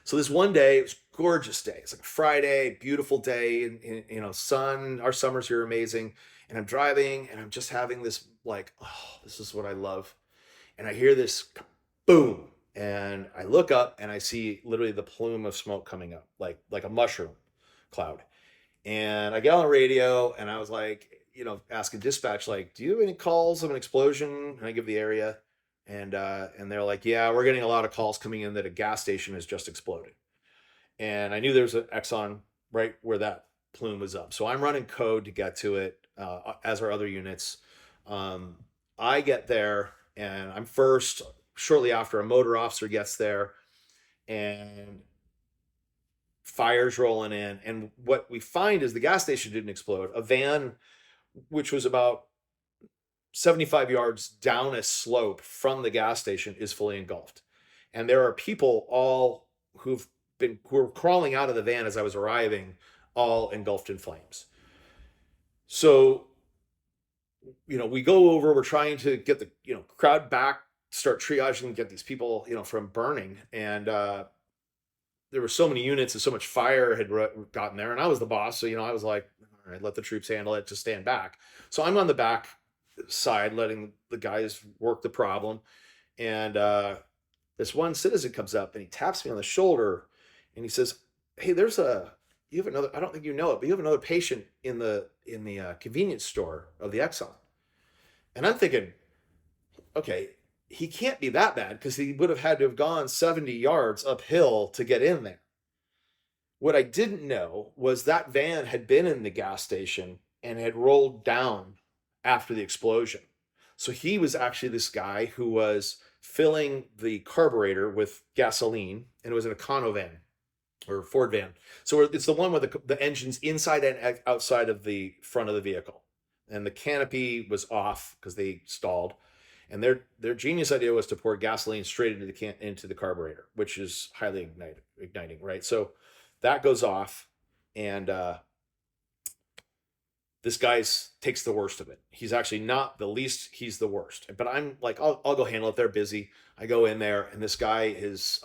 So this one day, it was a gorgeous day. It's like a Friday, beautiful day, and sun. Our summers here are amazing. And I'm driving, and I'm just having this like, oh, this is what I love. And I hear this boom, and I look up, and I see literally the plume of smoke coming up, like a mushroom cloud. And I get on the radio, and I was like, asking dispatch, like, do you have any calls of an explosion? And I give the area, and they're like, yeah, we're getting a lot of calls coming in that a gas station has just exploded. And I knew there was an Exxon right where that plume was up. So I'm running code to get to it, as are other units. Um, I get there, and I'm first. Shortly after, a motor officer gets there, and fire's rolling in. And what we find is the gas station didn't explode. A van, which was about 75 yards down a slope from the gas station, is fully engulfed. And there are people all who were crawling out of the van as I was arriving, all engulfed in flames. So, we go over, we're trying to get the, crowd back, start triaging, get these people, from burning. And there were so many units and so much fire had gotten there. And I was the boss. So, I was like, all right, let the troops handle it, just stand back. So I'm on the back side, letting the guys work the problem. And this one citizen comes up, and he taps me on the shoulder, and he says, hey, you have another, I don't think you know it, but you have another patient in the convenience store of the Exxon. And I'm thinking, okay, he can't be that bad, because he would have had to have gone 70 yards uphill to get in there. What I didn't know was that van had been in the gas station and had rolled down after the explosion. So he was actually this guy who was filling the carburetor with gasoline, and it was an Econo van or Ford van. So it's the one with the engine's inside and outside of the front of the vehicle. And the canopy was off because they stalled. And their genius idea was to pour gasoline straight into the carburetor, which is highly igniting, right? So that goes off, and this guy's takes the worst of it. He's actually not the least, he's the worst. But I'm like, I'll go handle it. They're busy. I go in there, and this guy is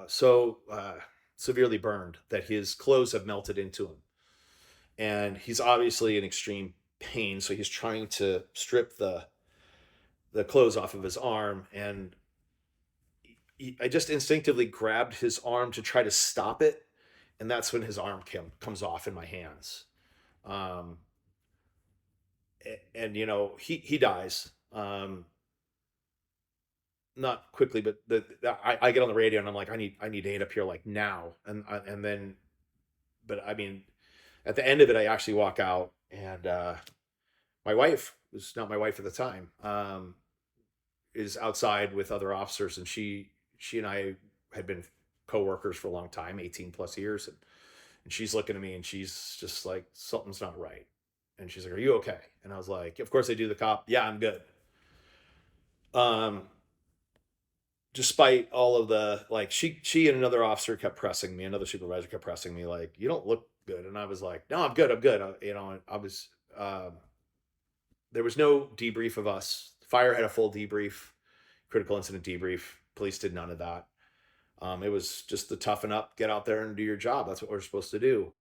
so severely burned that his clothes have melted into him. And he's obviously in extreme pain. So he's trying to strip the clothes off of his arm. And I just instinctively grabbed his arm to try to stop it. And that's when his arm comes off in my hands. Um, and he dies. Not quickly, but I get on the radio, and I'm like, I need aid up here, like, now. And then, but I mean, at the end of it, I actually walk out, and my wife, was not my wife at the time, is outside with other officers, and she and I had been co-workers for a long time, 18 plus years. And she's looking at me, and she's just like, something's not right. And she's like, are you okay? And I was like, of course I do, the cop. Yeah, I'm good. Um, Despite all of the, like, she and another officer kept pressing me, another supervisor kept pressing me, like, you don't look good. And I was like, no, I'm good. I'm good. I was, there was no debrief of us. Fire had a full debrief, critical incident debrief. Police did none of that. It was just to toughen up, get out there and do your job. That's what we're supposed to do.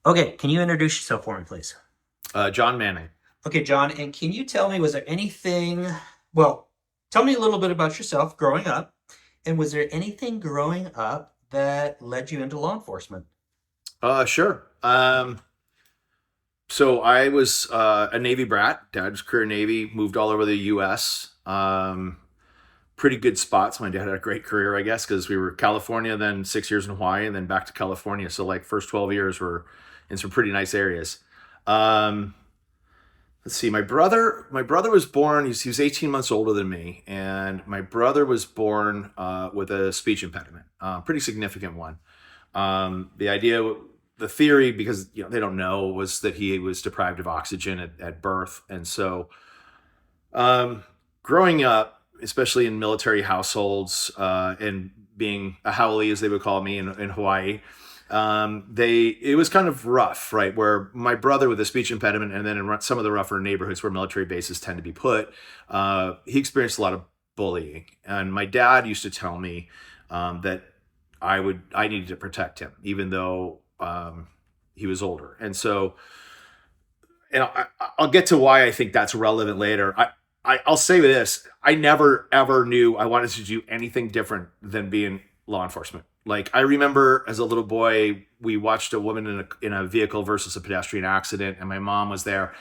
Okay, can you introduce yourself for me, please? John Manning. Okay, John, and can you tell me, was there anything, well, tell me a little bit about yourself growing up, and was there anything growing up that led you into law enforcement? Sure. So I was a Navy brat. Dad was career Navy, moved all over the U.S. Pretty good spots. My dad had a great career, I guess, because we were California, then 6 years in Hawaii, and then back to California. So like first 12 years were in some pretty nice areas. Let's see. My brother was born. He was 18 months older than me, and my brother was born with a speech impediment, pretty significant one. The idea, the theory, because they don't know, was that he was deprived of oxygen at birth. And so growing up, especially in military households, and being a haole, as they would call me in Hawaii, it was kind of rough, right? Where my brother with a speech impediment, and then in some of the rougher neighborhoods where military bases tend to be put, he experienced a lot of bullying. And my dad used to tell me that I needed to protect him, even though he was older. And so, and I'll get to why I think that's relevant later. I'll say this: I never ever knew I wanted to do anything different than being law enforcement. Like, I remember as a little boy, we watched a woman in a vehicle versus a pedestrian accident, and my mom was there,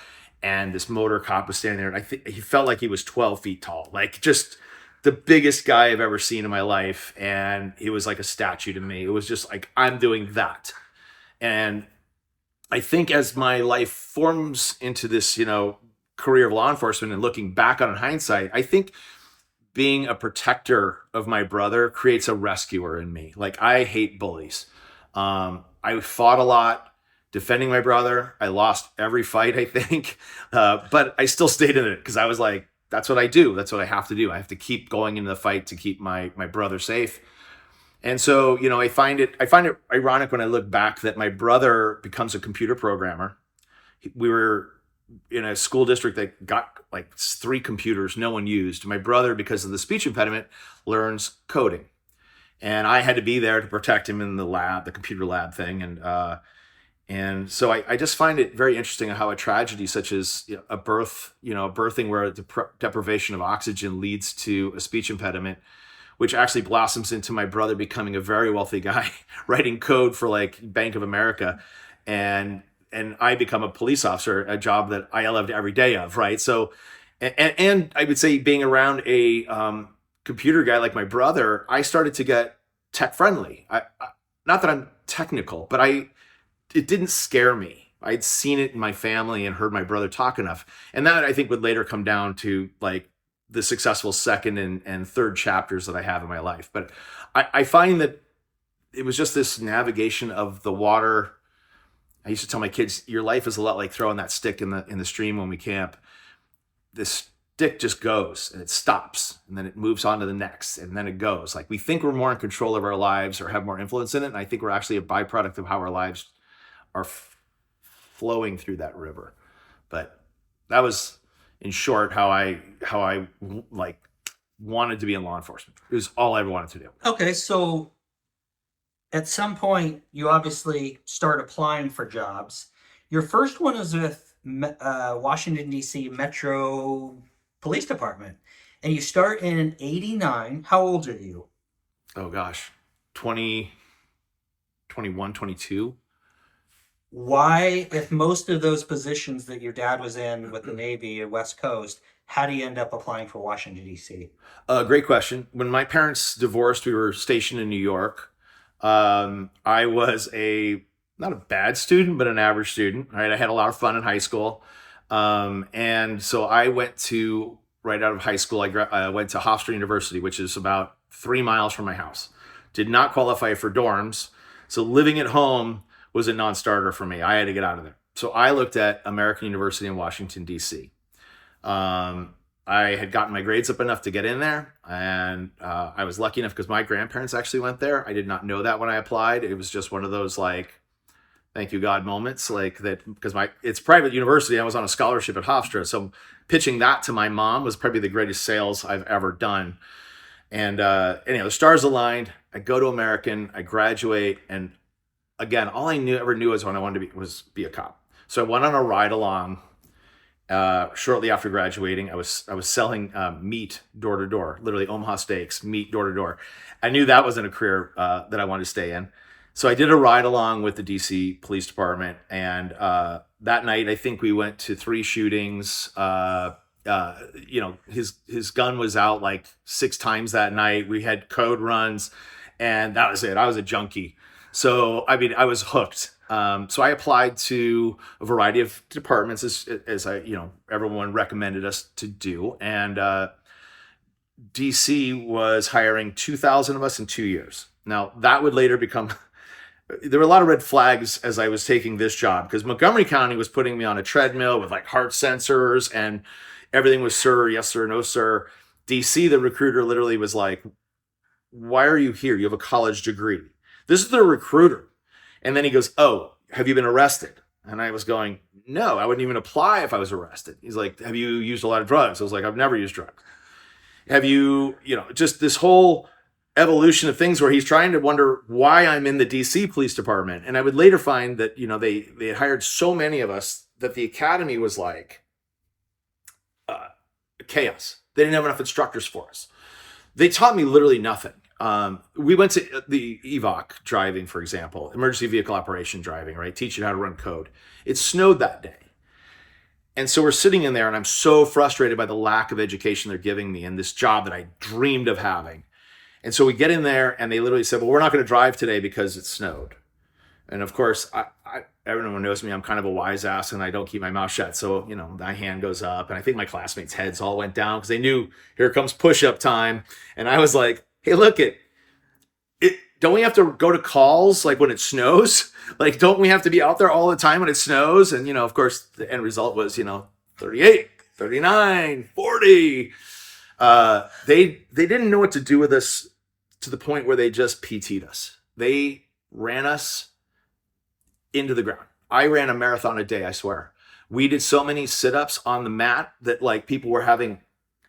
and this motor cop was standing there, and I think he felt like he was 12 feet tall, like just the biggest guy I've ever seen in my life, and he was like a statue to me. It was just like, I'm doing that. And I think as my life forms into this, career of law enforcement and looking back on in hindsight, I think being a protector of my brother creates a rescuer in me. Like, I hate bullies. I fought a lot defending my brother. I lost every fight, I think. But I still stayed in it because I was like, that's what I do. That's what I have to do. I have to keep going into the fight to keep my brother safe. And so, I find it ironic when I look back that my brother becomes a computer programmer. We were in a school district that got like 3 computers no one used. My brother, because of the speech impediment, learns coding. And I had to be there to protect him in the lab, the computer lab thing. And so I just find it very interesting how a tragedy such as a birthing where deprivation of oxygen leads to a speech impediment, which actually blossoms into my brother becoming a very wealthy guy, writing code for like Bank of America. And I become a police officer, a job that I loved every day of, right? So, and I would say being around a computer guy like my brother, I started to get tech friendly. Not that I'm technical, but it didn't scare me. I'd seen it in my family and heard my brother talk enough. And that, I think, would later come down to like the successful second and third chapters that I have in my life. But I find that it was just this navigation of the water. I used to tell my kids, your life is a lot like throwing that stick in the stream when we camp. This stick just goes and it stops, and then it moves on to the next, and then it goes. Like, we think we're more in control of our lives or have more influence in it, and I think we're actually a byproduct of how our lives are flowing through that river. But that was, in short, how I like wanted to be in law enforcement. It was all I ever wanted to do. Okay, so at some point, you obviously start applying for jobs. Your first one is with Washington, D.C. Metro Police Department. And you start in 89. How old are you? Oh gosh, 20, 21, 22. Why, if most of those positions that your dad was in with the Navy at West Coast, how do you end up applying for Washington, D.C.? Great question. When my parents divorced, we were stationed in New York. I was not a bad student, but an average student, right? I had a lot of fun in high school. And so right out of high school, I went to Hofstra University, which is about 3 miles from my house. Did not qualify for dorms. So living at home was a non-starter for me. I had to get out of there. So I looked at American University in Washington, D.C. I had gotten my grades up enough to get in there, and I was lucky enough because my grandparents actually went there. I did not know that when I applied. It was just one of those like, thank you God moments, like that, because it's private university. I was on a scholarship at Hofstra, so pitching that to my mom was probably the greatest sales I've ever done. And anyhow, the stars aligned. I go to American, I graduate, and again, all I ever knew was when I wanted to be a cop. So I went on a ride along. Shortly after graduating, I was selling meat door to door, literally Omaha steaks, meat door to door. I knew that wasn't a career that I wanted to stay in. So I did a ride along with the DC Police Department, and that night I think we went to 3 shootings. His gun was out like 6 times that night. We had code runs, and that was it. I was a junkie. So I mean, I was hooked. So I applied to a variety of departments as everyone recommended us to do. And DC was hiring 2,000 of us in 2 years. Now that would later become, there were a lot of red flags as I was taking this job, because Montgomery County was putting me on a treadmill with like heart sensors, and everything was sir, yes sir, no sir. DC, the recruiter literally was like, why are you here? You have a college degree. This is the recruiter. And then he goes, oh, have you been arrested? And I was going, no, I wouldn't even apply if I was arrested. He's like, have you used a lot of drugs? I was like, I've never used drugs. Have you, just this whole evolution of things where he's trying to wonder why I'm in the DC police department. And I would later find that, they had hired so many of us that the academy was like chaos. They didn't have enough instructors for us. They taught me literally nothing. We went to the EVOC driving, for example, emergency vehicle operation driving, right? Teach you how to run code. It snowed that day. And so we're sitting in there and I'm so frustrated by the lack of education they're giving me in this job that I dreamed of having. And so we get in there and they literally said, well, we're not going to drive today because it snowed. And of course, everyone knows me. I'm kind of a wise ass and I don't keep my mouth shut. So, my hand goes up and I think my classmates' heads all went down because they knew here comes push-up time. And I was like, hey, look, don't we have to go to calls like when it snows? Like, don't we have to be out there all the time when it snows? And, of course, the end result was, 38, 39, 40. They didn't know what to do with us to the point where they just PT'd us. They ran us into the ground. I ran a marathon a day, I swear. We did so many sit-ups on the mat that like people were having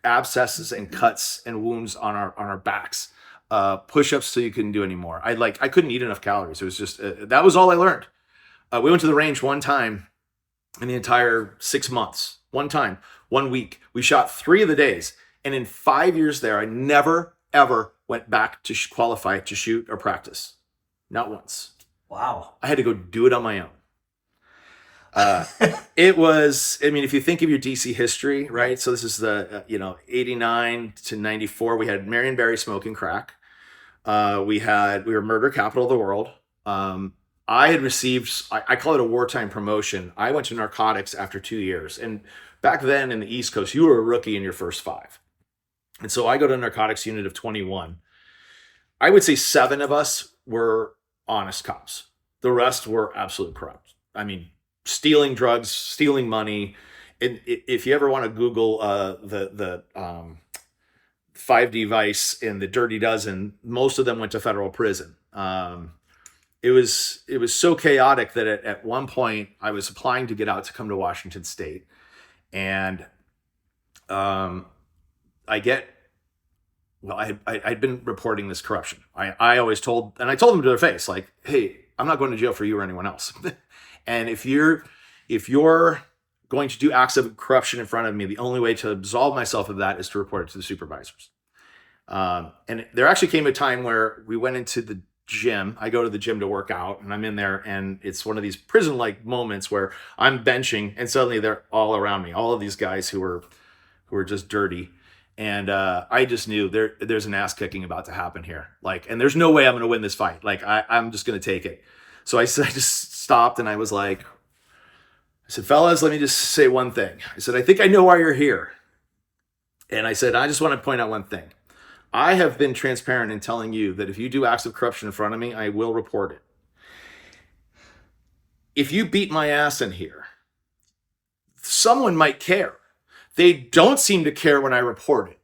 abscesses and cuts and wounds on our backs. Push-ups so you couldn't do anymore. I couldn't eat enough calories. It was just that was all I learned. We went to the range one time in the entire 6 months. One time, 1 week. We shot 3 of the days. And in 5 years there, I never, ever went back to qualify to shoot or practice. Not once. Wow. I had to go do it on my own. It was, if you think of your DC history, right? So this is the, 89 to 94. We had Marion Barry smoking crack. We were murder capital of the world. I had received, I call it a wartime promotion. I went to narcotics after 2 years. And back then in the East Coast, you were a rookie in your first 5. And so I go to a narcotics unit of 21. I would say 7 of us were honest cops. The rest were absolute corrupt. Stealing drugs, stealing money. And if you ever want to Google the 5D Vice and the Dirty Dozen, most of them went to federal prison. It was so chaotic that at one point I was applying to get out to come to Washington State, and I'd been reporting this corruption. I always told them to their face, like, hey, I'm not going to jail for you or anyone else. And if you're going to do acts of corruption in front of me, the only way to absolve myself of that is to report it to the supervisors. And there actually came a time where we went into the gym. I go to the gym to work out, and I'm in there, and it's one of these prison-like moments where I'm benching, and suddenly they're all around me, all of these guys who were just dirty. And I just knew there's an ass kicking about to happen here. And there's no way I'm going to win this fight. I'm just going to take it. So I just stopped and I was like, I said, fellas, let me just say one thing. I said, I think I know why you're here. And I said, I just want to point out one thing. I have been transparent in telling you that if you do acts of corruption in front of me, I will report it. If you beat my ass in here, someone might care. They don't seem to care when I report it.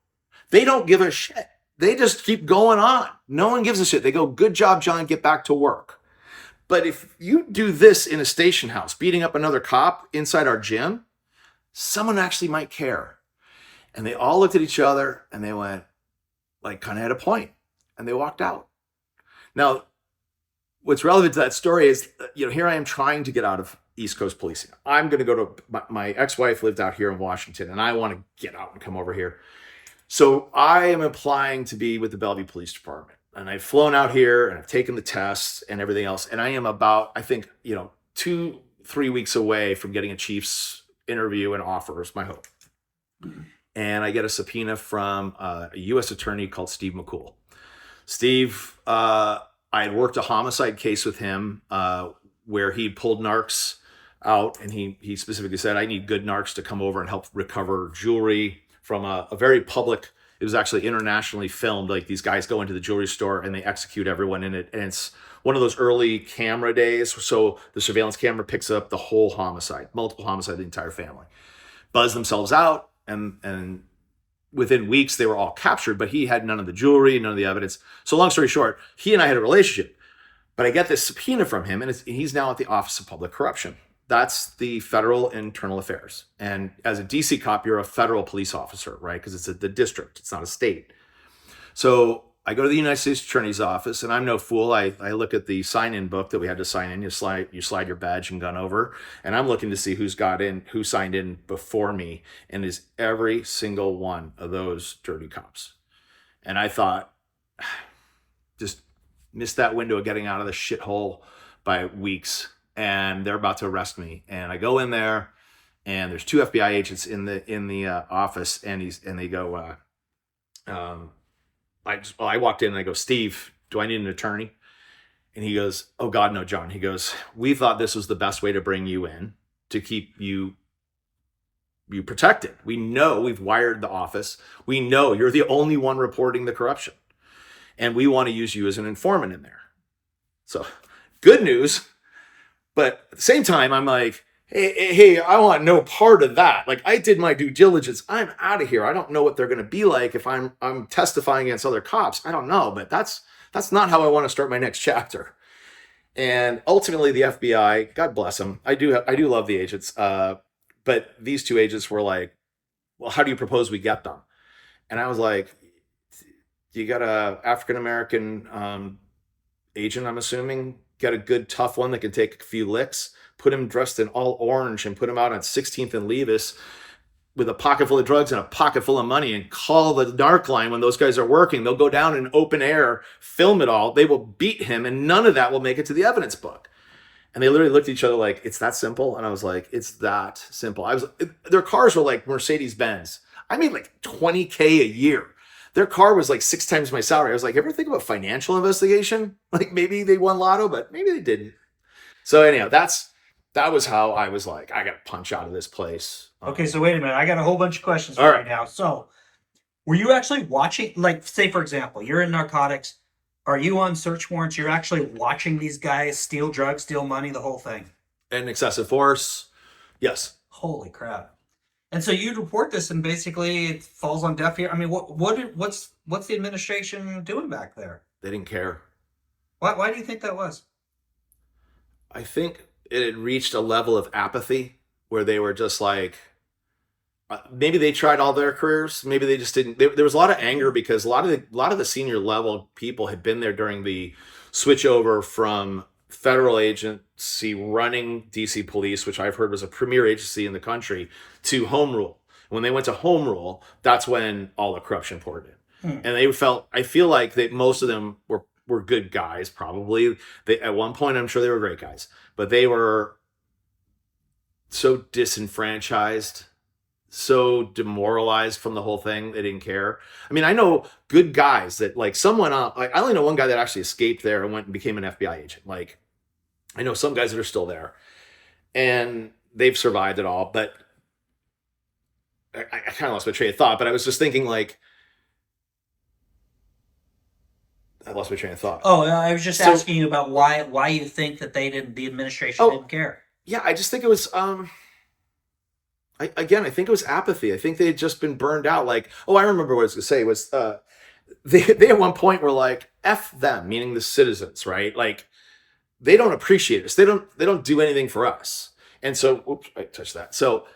They don't give a shit. They just keep going on. No one gives a shit. They go, good job, John, get back to work. But if you do this in a station house, beating up another cop inside our gym, someone actually might care. And they all looked at each other and they went, kind of had a point. And they walked out. Now, what's relevant to that story is, here I am trying to get out of East Coast policing. I'm going to go to, my ex-wife lived out here in Washington, and I want to get out and come over here. So I am applying to be with the Bellevue Police Department. And I've flown out here and I've taken the tests and everything else. And I am about, I think, 2-3 weeks away from getting a chief's interview and offer is my hope. Mm-hmm. And I get a subpoena from a U.S. attorney called Steve McCool. Steve, I had worked a homicide case with him where he pulled narcs out, and he specifically said, I need good narcs to come over and help recover jewelry from a very public. It was actually internationally filmed. These guys go into the jewelry store and they execute everyone in it. And it's one of those early camera days. So the surveillance camera picks up the whole homicide, multiple homicide, the entire family. Buzz themselves out and within weeks they were all captured, but he had none of the jewelry, none of the evidence. So long story short, he and I had a relationship. But I get this subpoena from him, and he's now at the Office of Public Corruption. That's the Federal Internal Affairs. And as a DC cop, you're a federal police officer, right? Because it's the district, it's not a state. So I go to the United States Attorney's Office, and I'm no fool. I look at the sign-in book that we had to sign in. You slide your badge and gun over, and I'm looking to see who signed in before me, and is every single one of those dirty cops. And I thought, just missed that window of getting out of the shithole by weeks, and they're about to arrest me. And I go in there, and there's two FBI agents in the office, and they go, I walked in and I go, Steve, do I need an attorney? And he goes, oh God, no, John. He goes, we thought this was the best way to bring you in to keep you protected. We know we've wired the office. We know you're the only one reporting the corruption, and we want to use you as an informant in there. So good news. But at the same time, I'm like, hey, I want no part of that. Like, I did my due diligence. I'm out of here. I don't know what they're going to be like if I'm testifying against other cops. I don't know, but that's not how I want to start my next chapter. And ultimately, the FBI, God bless them, I do love the agents. But these two agents were like, well, how do you propose we get them? And I was like, you got a African American agent, I'm assuming, get a good tough one that can take a few licks, put him dressed in all orange and put him out on 16th and Levis with a pocket full of drugs and a pocket full of money, and call the narc line when those guys are working. They'll go down in open air, film it all. They will beat him, and none of that will make it to the evidence book. And they literally looked at each other like, it's that simple? And I was like, it's that simple. Their cars were like Mercedes-Benz. I made like $20K a year. Their car was like 6 times my salary. I was like, ever think about financial investigation? Like, maybe they won lotto, but maybe they didn't. So anyhow, that was how I was like, I got to punch out of this place. Okay, so wait a minute. I got a whole bunch of questions All for right. you now. So, were you actually watching, like, say, for example, you're in narcotics. Are you on search warrants? You're actually watching these guys steal drugs, steal money, the whole thing? And excessive force. Yes. Holy crap. And so you'd report this, and basically it falls on deaf ear. I mean, what's the administration doing back there? They didn't care. Why do you think that was? I think it had reached a level of apathy where they were just like, maybe they tried all their careers. Maybe they just didn't. There was a lot of anger because a lot of the senior level people had been there during the switch over from federal agency running DC police, which I've heard was a premier agency in the country, to home rule. When they went to home rule, that's when all the corruption poured in. And I feel like most of them were good guys, probably. At one point, I'm sure they were great guys, but they were so disenfranchised, so demoralized from the whole thing, they didn't care. I mean, I know good guys that, like, someone like, I only know one guy that actually escaped there and went and became an FBI agent. Like, I know some guys that are still there and they've survived it all, but I kind of lost my train of thought. But I was just thinking, like, I lost my train of thought. Oh, I was just asking you about why you think that the administration didn't care. Yeah, I just think it was I think it was apathy. I think they had just been burned out. Like, oh, I remember what I was going to say was they at one point were like, F them, meaning the citizens, right? Like, they don't appreciate us. They don't do anything for us. And so, oops, I touched that. So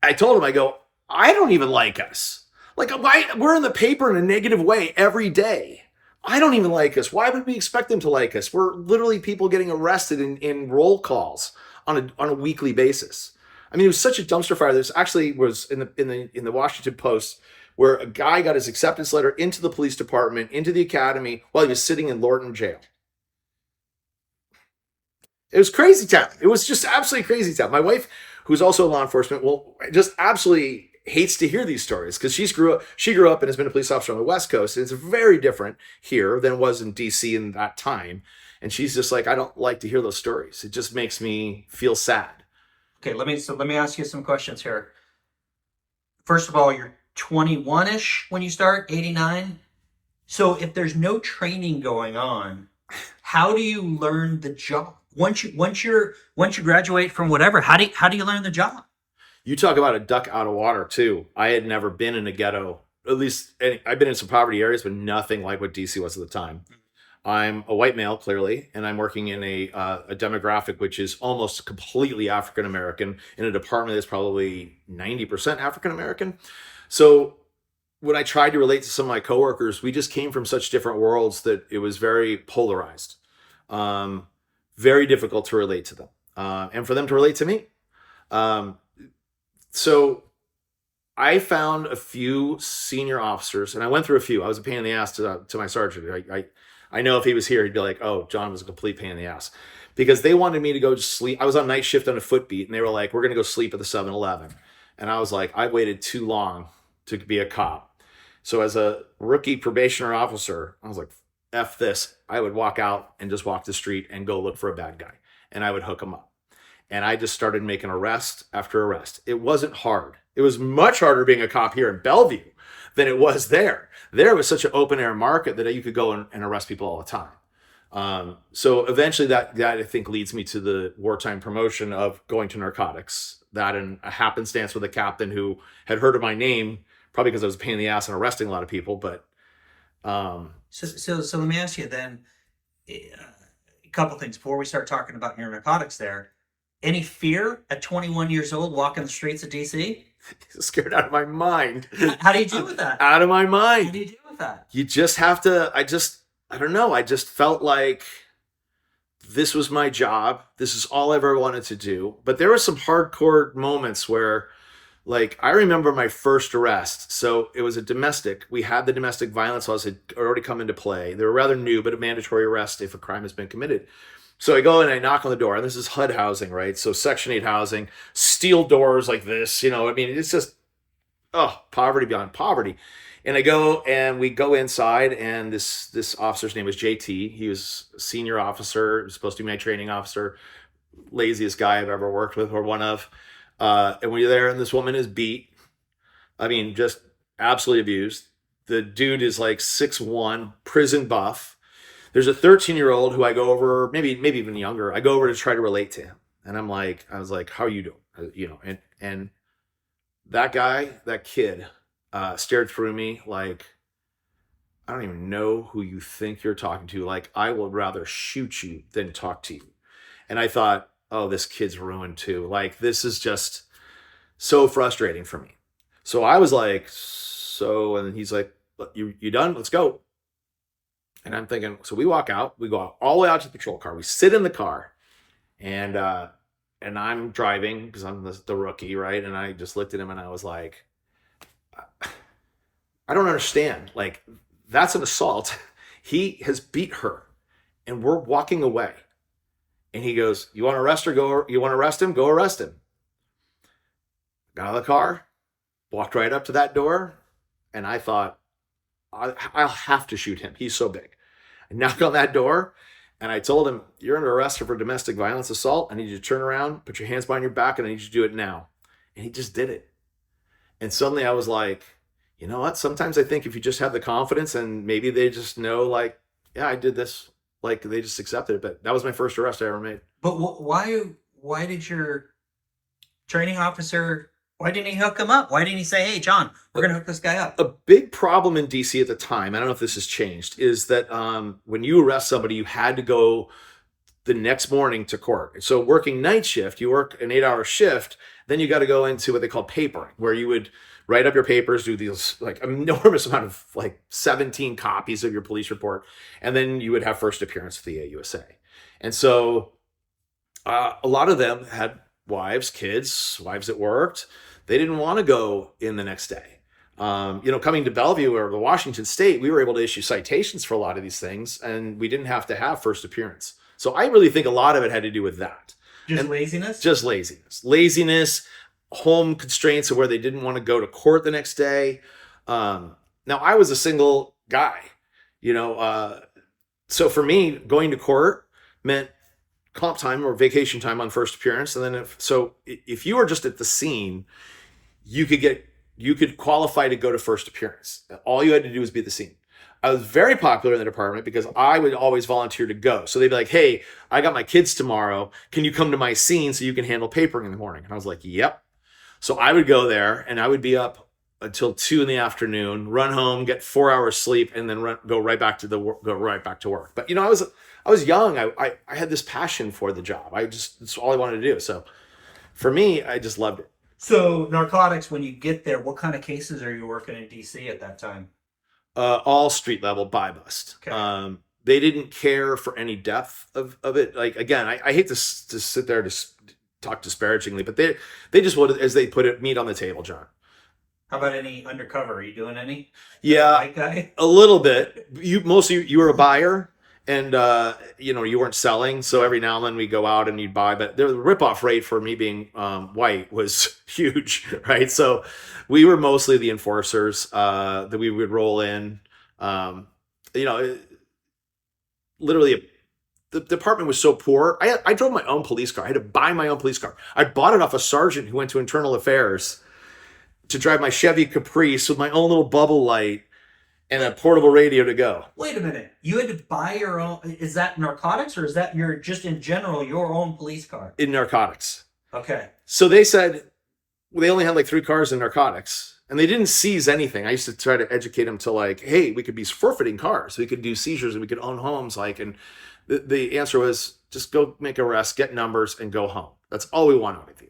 I told him, I go, I don't even like us. Like, we're in the paper in a negative way every day. I don't even like us. Why would we expect them to like us? We're literally people getting arrested in roll calls on a weekly basis. I mean, it was such a dumpster fire. This actually was in the Washington Post, where a guy got his acceptance letter into the police department, into the academy, while he was sitting in Lorton jail. It was crazy town. It was just absolutely crazy town. My wife, who's also law enforcement, just absolutely hates to hear these stories because she grew up and has been a police officer on the West Coast, and it's very different here than it was in DC in that time. And she's just like, I don't like to hear those stories. It just makes me feel sad. Okay, let me ask you some questions here. First of all, you're 21-ish when you start, 89. So if there's no training going on, how do you learn the job? Once you graduate from whatever, how do you learn the job? You talk about a duck out of water too. I had never been in a ghetto at least I've been in some poverty areas, but nothing like what DC was at the time. I'm a white male, clearly, and I'm working in a demographic which is almost completely African American in a department that's probably 90% African American. So when I tried to relate to some of my coworkers, we just came from such different worlds that it was very polarized, um, very difficult to relate to them, and for them to relate to me. Um, so I found a few senior officers, and I went through a few. I was a pain in the ass to my sergeant. I know if he was here, he'd be like, "Oh, John was a complete pain in the ass," because they wanted me to go to sleep. I was on night shift on a foot beat, and they were like, "We're gonna go sleep at the 7-Eleven," and I was like, "I waited too long to be a cop." So as a rookie probationer officer, I was like, "F this." I would walk out and just walk the street and go look for a bad guy, and I would hook him up. And I just started making arrest after arrest. It wasn't hard. It was much harder being a cop here in Bellevue than it was there. There was such an open air market that you could go and arrest people all the time. So eventually that I think leads me to the wartime promotion of going to narcotics. That and a happenstance with a captain who had heard of my name, probably because I was a pain in the ass and arresting a lot of people. But So let me ask you then, a couple things before we start talking about your narcotics there. Any fear at 21 years old walking the streets of DC? scared out of my mind. How do you deal with that? Out of my mind. How do you deal with that? You just have to, I don't know. I just felt like this was my job. This is all I ever wanted to do. But there were some hardcore moments where, like, I remember my first arrest. So it was a domestic. We had the domestic violence laws had already come into play. They were rather new, but a mandatory arrest if a crime has been committed. So I go and I knock on the door, and this is HUD housing, right? So Section 8 housing, steel doors like this, I mean, it's just, poverty beyond poverty. And I go and we go inside, and this officer's name was JT. He was a senior officer, he was supposed to be my training officer, laziest guy I've ever worked with or one of. And we're there, and this woman is beat. I mean, just absolutely abused. The dude is like 6'1", prison buff. There's a 13-year-old who I go over, maybe even younger. I go over to try to relate to him, and I was like, "How are you doing?" And that kid, stared through me like, "I don't even know who you think you're talking to. Like, I would rather shoot you than talk to you." And I thought, "Oh, this kid's ruined too. Like, this is just so frustrating for me." So I was like, and he's like, "You done? Let's go." And I'm thinking, so we walk out, we go out all the way out to the patrol car. We sit in the car, and I'm driving because I'm the rookie, right? And I just looked at him and I was like, I don't understand. Like, that's an assault. He has beat her, and we're walking away. And he goes, "You want to arrest her? You want to arrest him? Go arrest him." Got out of the car, walked right up to that door, and I thought, I'll have to shoot him. He's so big. I knocked on that door, and I told him, "You're under arrest for domestic violence assault. I need you to turn around, put your hands behind your back, and I need you to do it now." And he just did it. And suddenly I was like, you know what? Sometimes I think if you just have the confidence and maybe they just know, like, yeah, I did this, like they just accepted it. But that was my first arrest I ever made. But why did your training officer, why didn't he hook him up? Why didn't he say, "Hey, John, we're going to hook this guy up"? A big problem in DC at the time, I don't know if this has changed, is that when you arrest somebody, you had to go the next morning to court. So working night shift, you work an 8-hour shift, then you got to go into what they call papering, where you would write up your papers, do these like enormous amount of like 17 copies of your police report, and then you would have first appearance with the AUSA. And so a lot of them had wives that worked. They didn't want to go in the next day. Coming to Bellevue or the Washington State, we were able to issue citations for a lot of these things, and we didn't have to have first appearance. So I really think a lot of it had to do with that. Just laziness? Just laziness, home constraints of where they didn't want to go to court the next day. Now I was a single guy, so for me, going to court meant comp time or vacation time on first appearance. And then if you were just at the scene, you could qualify to go to first appearance. All you had to do was be at the scene. I was very popular in the department because I would always volunteer to go. So they'd be like, "Hey, I got my kids tomorrow. Can you come to my scene so you can handle papering in the morning?" And I was like, "Yep." So I would go there, and I would be up until 2 in the afternoon, run home, get 4 hours sleep, and then go right back to go right back to work. But I was young. I had this passion for the job. It's all I wanted to do. So for me, I just loved it. So narcotics, when you get there, what kind of cases are you working in DC at that time? All street level buy bust. Okay. They didn't care for any depth of it. Like again, I hate to sit there to talk disparagingly, but they just wanted, as they put it, meat on the table, John. How about any undercover? Are you doing any? Yeah, White guy? a little bit. Mostly you were a buyer, and you weren't selling. So every now and then we go out and you'd buy, but the ripoff rate for me being white was huge, right? So we were mostly the enforcers that we would roll in. Um, you know, literally. The department was so poor. I drove my own police car. I had to buy my own police car. I bought it off a sergeant who went to internal affairs to drive my Chevy Caprice with my own little bubble light and a portable radio to go. Wait a minute. You had to buy your own. Is that narcotics, or is that your just in general your own police car? In narcotics. Okay. So they said they only had like 3 cars in narcotics, and they didn't seize anything. I used to try to educate them to like, hey, we could be forfeiting cars, we could do seizures, and we could own homes. Like, and the answer was just go make arrests, get numbers, and go home. That's all we want out of you.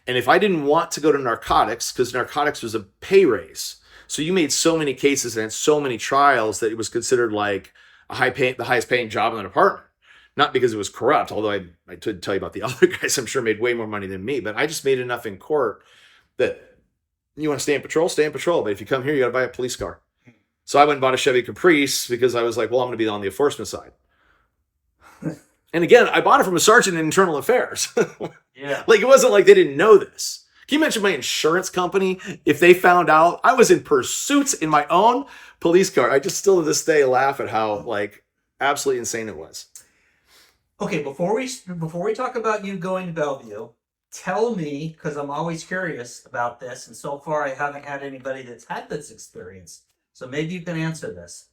And if I didn't want to go to narcotics, because narcotics was a pay raise, so you made so many cases and had so many trials that it was considered like the highest paying job in the department. Not because it was corrupt, although I could tell you about the other guys, I'm sure made way more money than me, but I just made enough in court that you want to stay in patrol, stay in patrol. But if you come here, you got to buy a police car. So I went and bought a Chevy Caprice because I was like, well, I'm going to be on the enforcement side. And again, I bought it from a sergeant in internal affairs. Yeah. Like, it wasn't like they didn't know this. Can you imagine my insurance company if they found out I was in pursuits in my own police car? I just still to this day laugh at how like absolutely insane it was. Okay, before we talk about you going to Bellevue, tell me, because I'm always curious about this, and so far I haven't had anybody that's had this experience. So maybe you can answer this.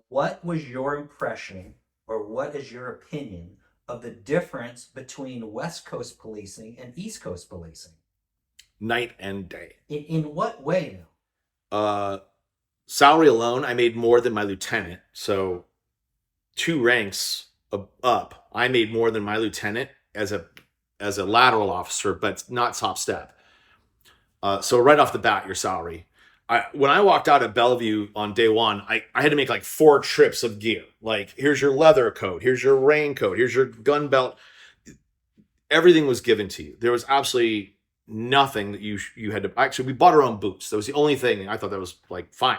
What was your impression, or what is your opinion of the difference between West Coast policing and East Coast policing? Night and day. In what way now? Salary alone, I made more than my lieutenant. So 2 ranks up, I made more than my lieutenant as a lateral officer, but not top step. So right off the bat, your salary. When I walked out of Bellevue on day 1, I had to make like 4 trips of gear. Like, here's your leather coat, here's your raincoat, here's your gun belt. Everything was given to you. There was absolutely nothing that you had to. Actually, we bought our own boots. That was the only thing. I thought that was like fine.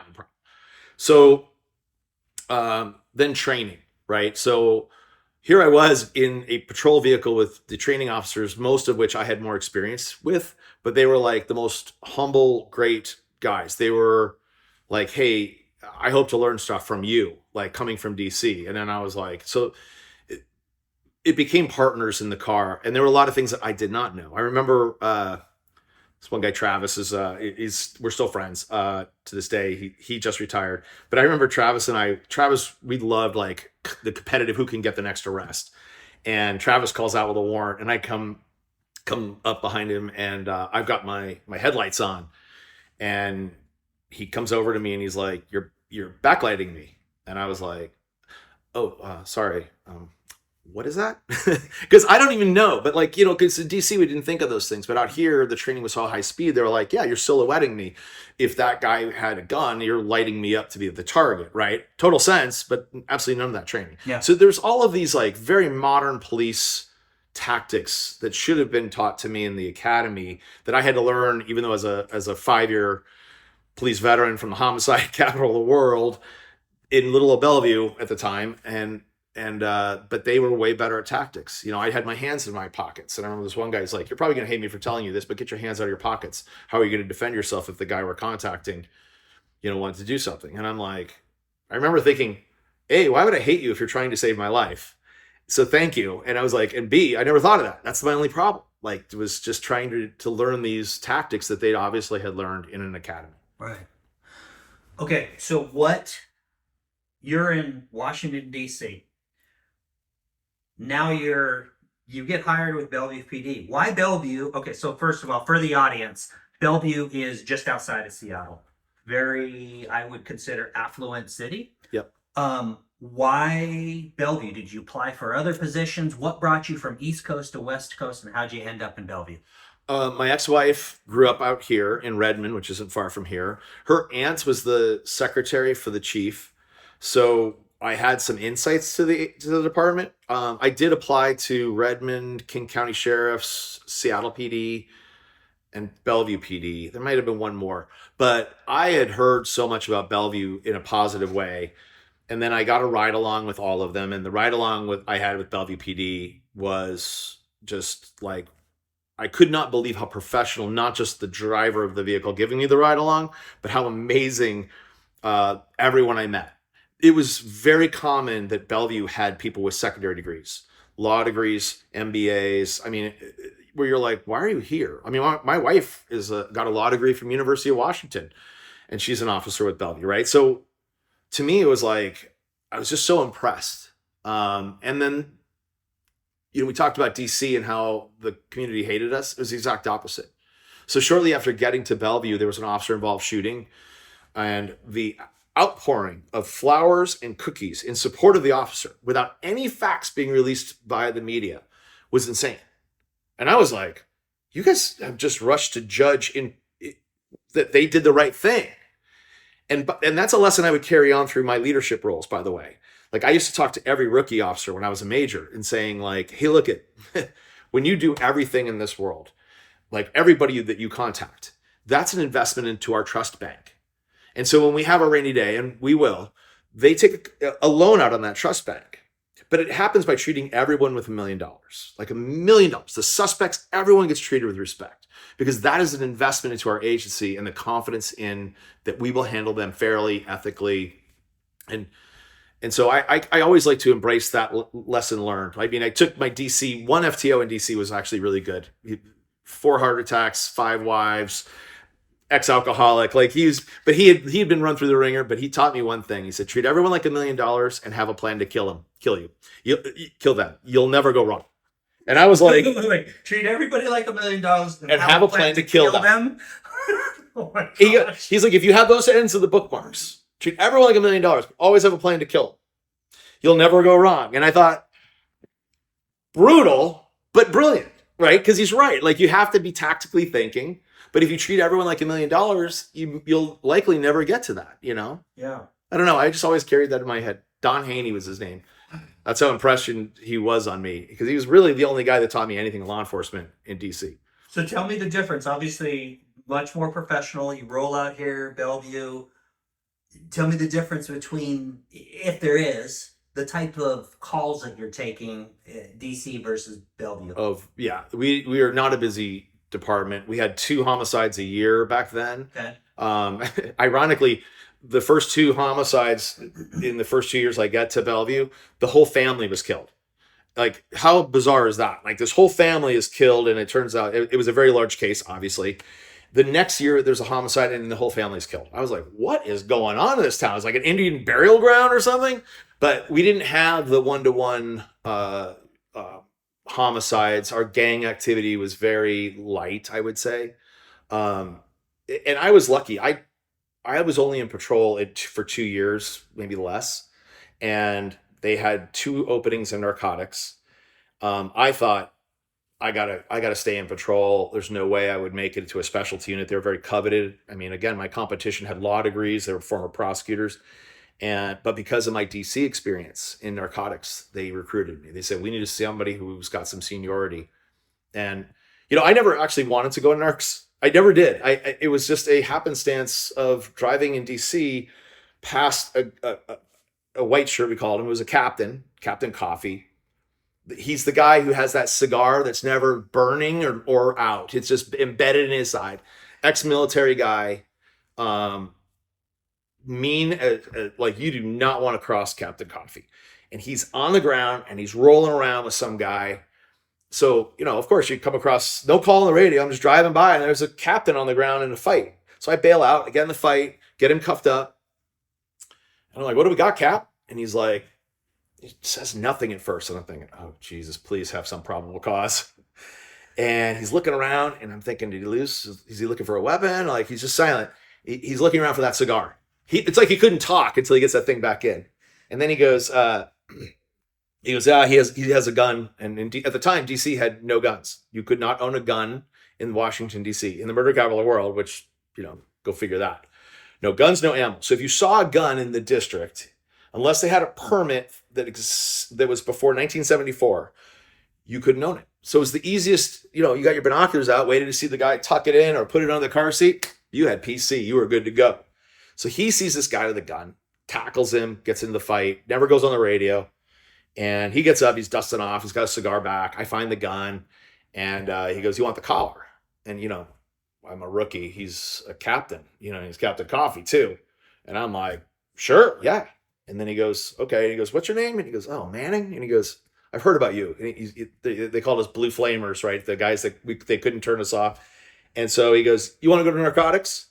So then training, right? So here I was in a patrol vehicle with the training officers, most of which I had more experience with, but they were like the most humble, great guys. They were like, hey, I hope to learn stuff from you, like coming from DC. And then I was like, so it became partners in the car. And there were a lot of things that I did not know. I remember this one guy, Travis, we're still friends to this day. He just retired. But I remember Travis, we loved like the competitive, who can get the next arrest. And Travis calls out with a warrant, and I come up behind him, and I've got my headlights on. And he comes over to me and he's like, you're backlighting me. And I was like, oh, sorry. What is that? Because I don't even know. But like, because in DC, we didn't think of those things. But out here, the training was so high speed. They were like, yeah, you're silhouetting me. If that guy had a gun, you're lighting me up to be the target, right? Total sense, but absolutely none of that training. Yeah. So there's all of these like very modern police tactics that should have been taught to me in the academy that I had to learn, even though as a 5-year police veteran from the homicide capital of the world in Little Old Bellevue at the time. But they were way better at tactics. I had my hands in my pockets, and I remember this one guy's like, you're probably going to hate me for telling you this, but get your hands out of your pockets. How are you going to defend yourself if the guy we're contacting, wanted to do something? And I'm like, I remember thinking, A, why would I hate you if you're trying to save my life? So thank you. And I was like, and B, I never thought of that. That's my only problem. Like, it was just trying to learn these tactics that they obviously had learned in an academy. Right. Okay, so you're in Washington, D.C. Now you get hired with Bellevue PD. Why Bellevue? Okay, so first of all, for the audience, Bellevue is just outside of Seattle. Very, I would consider, affluent city. Yep. Why Bellevue? Did you apply for other positions? What brought you from East Coast to West Coast, and how'd you end up in Bellevue? My ex-wife grew up out here in Redmond, which isn't far from here. Her aunt was the secretary for the chief, so I had some insights to the department. I did apply to Redmond, King County Sheriff's, Seattle PD, and Bellevue PD. There might have been one more, but I had heard so much about Bellevue in a positive way, and then I got a ride along with all of them, and the ride along with I had with Bellevue PD was just like I could not believe how professional, not just the driver of the vehicle giving me the ride along, but how amazing everyone I met. It was very common that Bellevue had people with secondary degrees, law degrees, MBAs. I mean, where you're like, why are you here? I mean, my wife got a law degree from University of Washington, and she's an officer with Bellevue, right? So to me, it was like I was just so impressed. And then we talked about DC and how the community hated us. It was the exact opposite. So shortly after getting to Bellevue, there was an officer involved shooting, and the outpouring of flowers and cookies in support of the officer without any facts being released by the media was insane. And I was like, you guys have just rushed to judge that they did the right thing. And that's a lesson I would carry on through my leadership roles, by the way. Like I used to talk to every rookie officer when I was a major and saying like, hey, look at when you do everything in this world, like everybody that you contact, that's an investment into our trust bank. And so when we have a rainy day, and we will, they take a loan out on that trust bank. But it happens by treating everyone with $1 million, like $1 million. The suspects, everyone gets treated with respect because that is an investment into our agency and the confidence in that we will handle them fairly, ethically. And so I always like to embrace that lesson learned. I mean, I took my DC, one FTO in DC was actually really good. 4 heart attacks, 5 wives, ex-alcoholic. Like he had been run through the ringer, but he taught me one thing. He said, treat everyone like $1 million and have a plan to kill you. You kill them. You'll never go wrong. And I was like, treat everybody like $1 million and have a plan to kill them. Oh my gosh. He's like, if you have those ends of the bookmarks, treat everyone like $1 million. Always have a plan to kill them. You'll never go wrong. And I thought, brutal, but brilliant, right? Because he's right. Like you have to be tactically thinking. But if you treat everyone like $1 million, you'll likely never get to that, Yeah. I don't know. I just always carried that in my head. Don Haney was his name. That's how impressed he was on me because he was really the only guy that taught me anything in law enforcement in DC. So tell me the difference. Obviously, much more professional. You roll out here, Bellevue. Tell me the difference between, if there is, the type of calls that you're taking, DC versus Bellevue. We are not a busy department. We had 2 homicides a year back then. Okay. Ironically, the first 2 homicides in the first 2 years I got to Bellevue, the whole family was killed. Like, how bizarre is that? Like, this whole family is killed, and it turns out it was a very large case, obviously. The next year, there's a homicide, and the whole family is killed. I was like, what is going on in this town? It's like an Indian burial ground or something. But we didn't have the one-to-one homicides. Our gang activity was very light, I would say. And I was lucky. I was only in patrol for 2 years, maybe less. And they had 2 openings in narcotics. I thought, I gotta stay in patrol. There's no way I would make it to a specialty unit. They're very coveted. I mean, again, my competition had law degrees. They were former prosecutors. But because of my DC experience in narcotics, they recruited me. They said, we need somebody who's got some seniority. And, I never actually wanted to go to narcs. I never did. It was just a happenstance of driving in DC past a white shirt, we called him. It was a Captain Coffee. He's the guy who has that cigar that's never burning or out. It's just embedded in his side. Ex-military guy. Mean, like you do not want to cross Captain Coffee. And he's on the ground and he's rolling around with some guy. So, of course you come across, no call on the radio. I'm just driving by and there's a captain on the ground in a fight. So I bail out, I get in the fight, get him cuffed up. And I'm like, what do we got, Cap? And he's like, he says nothing at first. And I'm thinking, oh, Jesus, please have some probable cause. And he's looking around, and I'm thinking, did he lose? Is he looking for a weapon? Like, he's just silent. He's looking around for that cigar. It's like he couldn't talk until he gets that thing back in. And then he goes, yeah, he has a gun. And at the time, DC had no guns. You could not own a gun in Washington, DC, in the murder capital of the world, which, go figure that. No guns, no ammo. So if you saw a gun in the district, unless they had a permit that was before 1974, you couldn't own it. So it was the easiest, you got your binoculars out, waited to see the guy tuck it in or put it on the car seat. You had PC. You were good to go. So he sees this guy with a gun, tackles him, gets in the fight, never goes on the radio. And he gets up, he's dusting off, he's got a cigar back. I find the gun, and he goes, "You want the collar?" And, I'm a rookie. He's a captain, he's Captain Coffee too. And I'm like, "Sure, yeah." And then he goes, "Okay." And he goes, "What's your name?" And he goes, "Oh, Manning." And he goes, "I've heard about you." And they called us Blue Flamers, right? The guys that they couldn't turn us off. And so he goes, "You want to go to Narcotics?"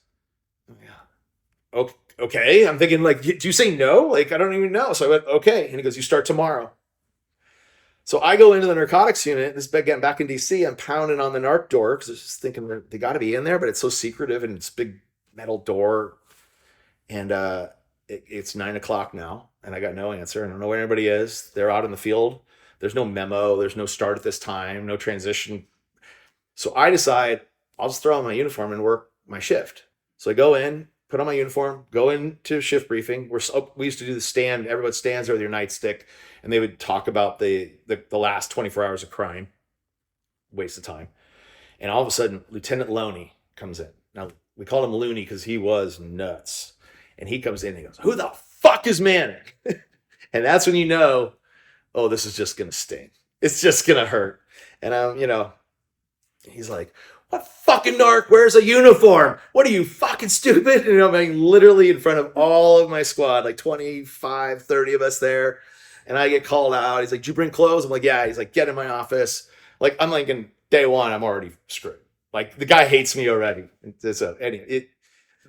Yeah. Okay. I'm thinking, like, do you say no? Like, I don't even know. So I went, "Okay." And he goes, "You start tomorrow." So I go into the narcotics unit. This getting back in DC. I'm pounding on the narc door because I was just thinking they got to be in there, but it's so secretive and it's a big metal door. And it's 9 o'clock now, and I got no answer. I don't know where anybody is. They're out in the field. There's no memo. There's no start at this time. No transition. So I decide I'll just throw on my uniform and work my shift. So I go in, put on my uniform, go into shift briefing. We used to do the stand. Everybody stands there with your nightstick, and they would talk about the last 24 hours of crime. Waste of time. And all of a sudden, Lieutenant Loney comes in. Now, we called him Looney because he was nuts. And he comes in and he goes, "Who the fuck is Manning?" And that's when you know, oh, this is just going to sting. It's just going to hurt. And he's like, "What fucking narc wears a uniform? What are you, fucking stupid?" And I'm literally in front of all of my squad, like 25, 30 of us there. And I get called out. He's like, "Did you bring clothes?" I'm like, "Yeah." He's like, "Get in my office." Like, I'm like, in day one, I'm already screwed. Like, the guy hates me already. Anyway,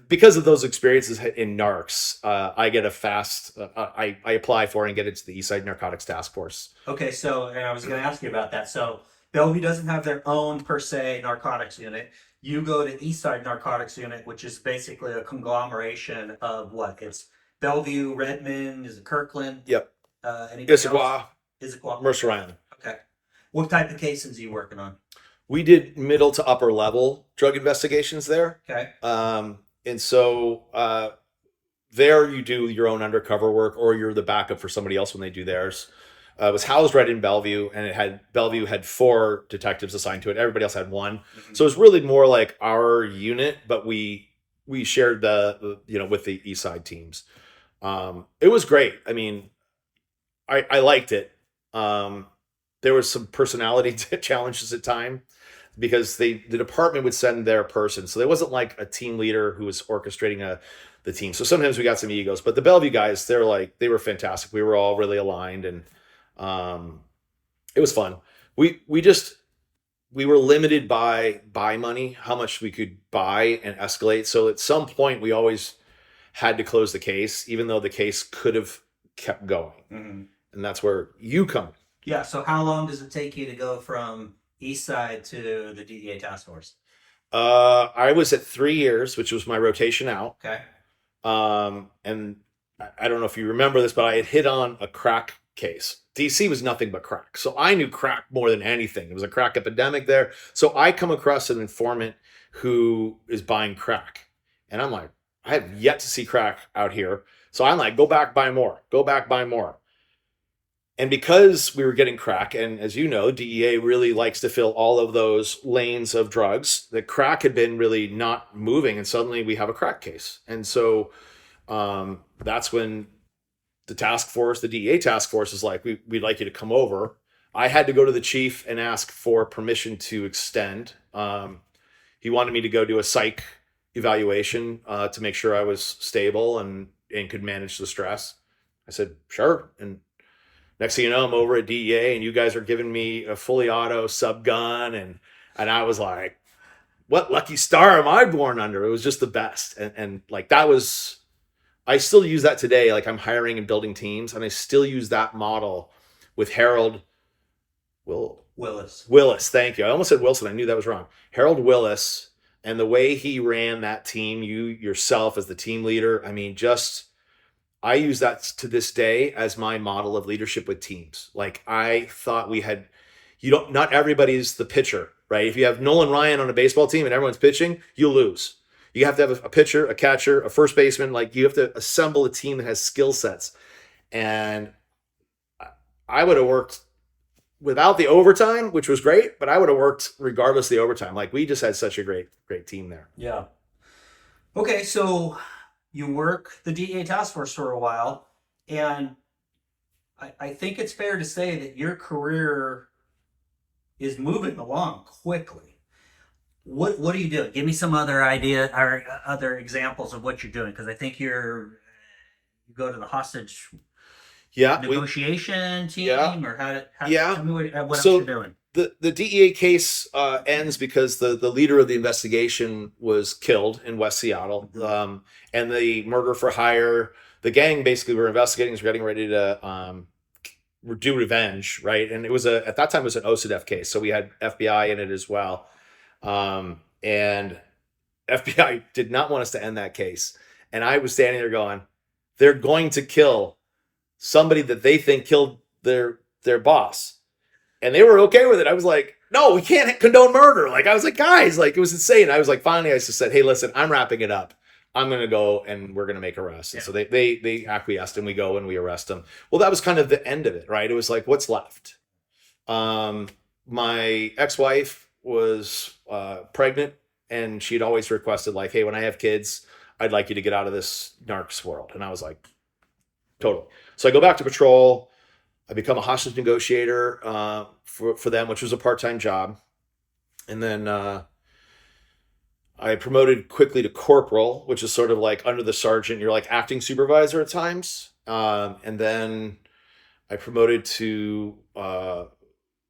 because of those experiences in narcs, I get a fast, I apply for and get into the Eastside Narcotics Task Force. Okay, so and I was going to ask you about that. So Bellevue doesn't have their own per se narcotics unit. You go to Eastside Narcotics Unit, which is basically a conglomeration of what? It's Bellevue, Redmond, is it Kirkland? Yep. Anything else? Issaquah, Issaquah. Mercer Island. Okay. What type of cases are you working on? We did middle to upper level drug investigations there. Okay. And so there you do your own undercover work, or you're the backup for somebody else when they do theirs. It was housed right in Bellevue, and Bellevue had 4 detectives assigned to it. Everybody else had 1. Mm-hmm. So it was really more like our unit, but we shared the with the East Side teams. It was great. I mean, I liked it. There was some personality challenges at time, because the department would send their person. So there wasn't like a team leader who was orchestrating the team. So sometimes we got some egos, but the Bellevue guys, they were fantastic. We were all really aligned, and it was fun. We were limited by money, how much we could buy and escalate. So at some point we always had to close the case, even though the case could have kept going. Mm-hmm. And that's where you come. Yeah. So how long does it take you to go from East Side to the DEA task force? I was at 3 years, which was my rotation out. Okay. And I don't know if you remember this, but I had hit on a crack case. DC was nothing but crack. So I knew crack more than anything. It was a crack epidemic there. So I come across an informant who is buying crack. And I'm like, I have yet to see crack out here. So I'm like, go back, buy more. Go back, buy more. And because we were getting crack, and as you know, DEA really likes to fill all of those lanes of drugs, the crack had been really not moving, and suddenly we have a crack case. And so that's when the task force, the DEA task force, is like, we'd like you to come over. I had to go to the chief and ask for permission to extend. He wanted me to go do a psych evaluation to make sure I was stable and could manage the stress. I said, sure. And next thing you know, I'm over at DEA, and you guys are giving me a fully auto sub gun. And I was like, what lucky star am I born under? It was just the best. And like, that was, I still use that today. Like, I'm hiring and building teams, and I still use that model with Harold Will Willis. Willis, thank you. I almost said Wilson. I knew that was wrong. Harold Willis, and the way he ran that team, you yourself as the team leader. I mean, just I use that to this day as my model of leadership with teams. Like I thought we had, you don't, not everybody's the pitcher, right? If you have Nolan Ryan on a baseball team and everyone's pitching, you lose. You have to have a pitcher, a catcher, a first baseman. Like you have to assemble a team that has skill sets. And I would have worked without the overtime, which was great, but I would have worked regardless of the overtime. Like we just had such a great team there. Yeah. Okay, so you work the DEA task force for a while, and I think it's fair to say that your career is moving along quickly. What are you doing? Give me some other idea or other examples of what you're doing, because I think you go to the hostage Yeah, negotiation yeah, team, or how yeah. tell me what else you're So doing. the DEA case ends because the leader of the investigation was killed in West Seattle, and the murder for hire. The gang basically were investigating, was getting ready to do revenge, right? And it was at that time it was an OCDETF case, so we had FBI in it as well, and FBI did not want us to end that case. And I was standing there going, they're going to kill somebody that they think killed their boss, and they were okay with it. I was like, no, we can't condone murder. Like I was like, guys, like it was insane. I was like, finally, I just said, hey, listen, I'm wrapping it up. I'm gonna go and we're gonna make arrests. And Yeah. so they acquiesced and we go and we arrest them. Well, that was kind of the end of it, right? It was like, what's left? My ex-wife was pregnant, and she'd always requested like, hey, when I have kids, I'd like you to get out of this narcs world. And I was like, totally. So I go back to patrol. I become a hostage negotiator for them, which was a part-time job. And then I promoted quickly to corporal, which is sort of like under the sergeant. You're like acting supervisor at times. And then I promoted to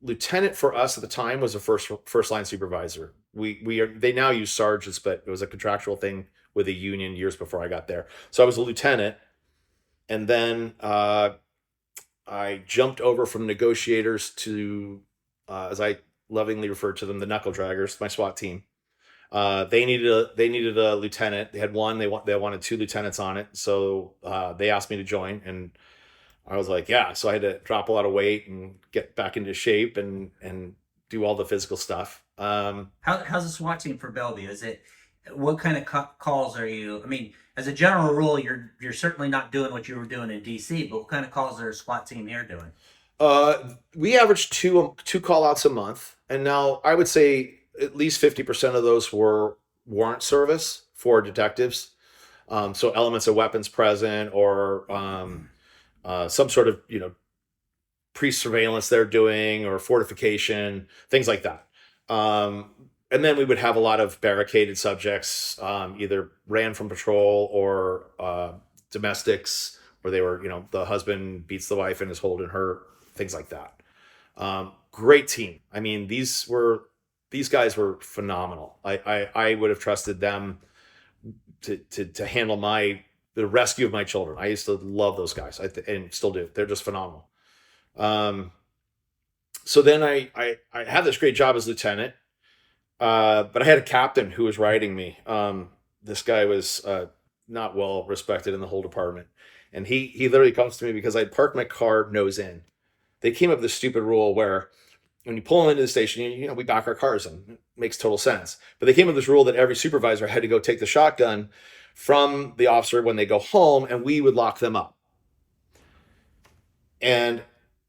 lieutenant. For us at the time was a first line supervisor. They now use sergeants, but it was a contractual thing with a union years before I got there. So I was a lieutenant, and then I jumped over from negotiators to, as I lovingly refer to them, the knuckle draggers, my SWAT team. They needed a lieutenant. They had one. They wanted two lieutenants on it, so they asked me to join, and I was like, yeah. So I had to drop a lot of weight and get back into shape and do all the physical stuff. How's the SWAT team for Bellevue? Is it what kind of calls are you? I mean, as a general rule, you're certainly not doing what you were doing in DC, but what kind of calls are a SWAT team here doing? We averaged two call outs a month, and now I would say at least 50% of those were warrant service for detectives. So elements of weapons present, or some sort of pre-surveillance they're doing, or fortification, things like that. And then we would have a lot of barricaded subjects, either ran from patrol or domestics, where they were, the husband beats the wife and is holding her, things like that. Great team. I mean, these guys were phenomenal. I would have trusted them to handle the rescue of my children. I used to love those guys, and still do. They're just phenomenal. Um, so then I had this great job as lieutenant, but I had a captain who was riding me. This guy was not well respected in the whole department, and he literally comes to me because I'd parked my car nose in. They came up with this stupid rule where when you pull into the station, we back our cars in. It makes total sense. But they came up with this rule that every supervisor had to go take the shotgun from the officer when they go home, and we would lock them up. And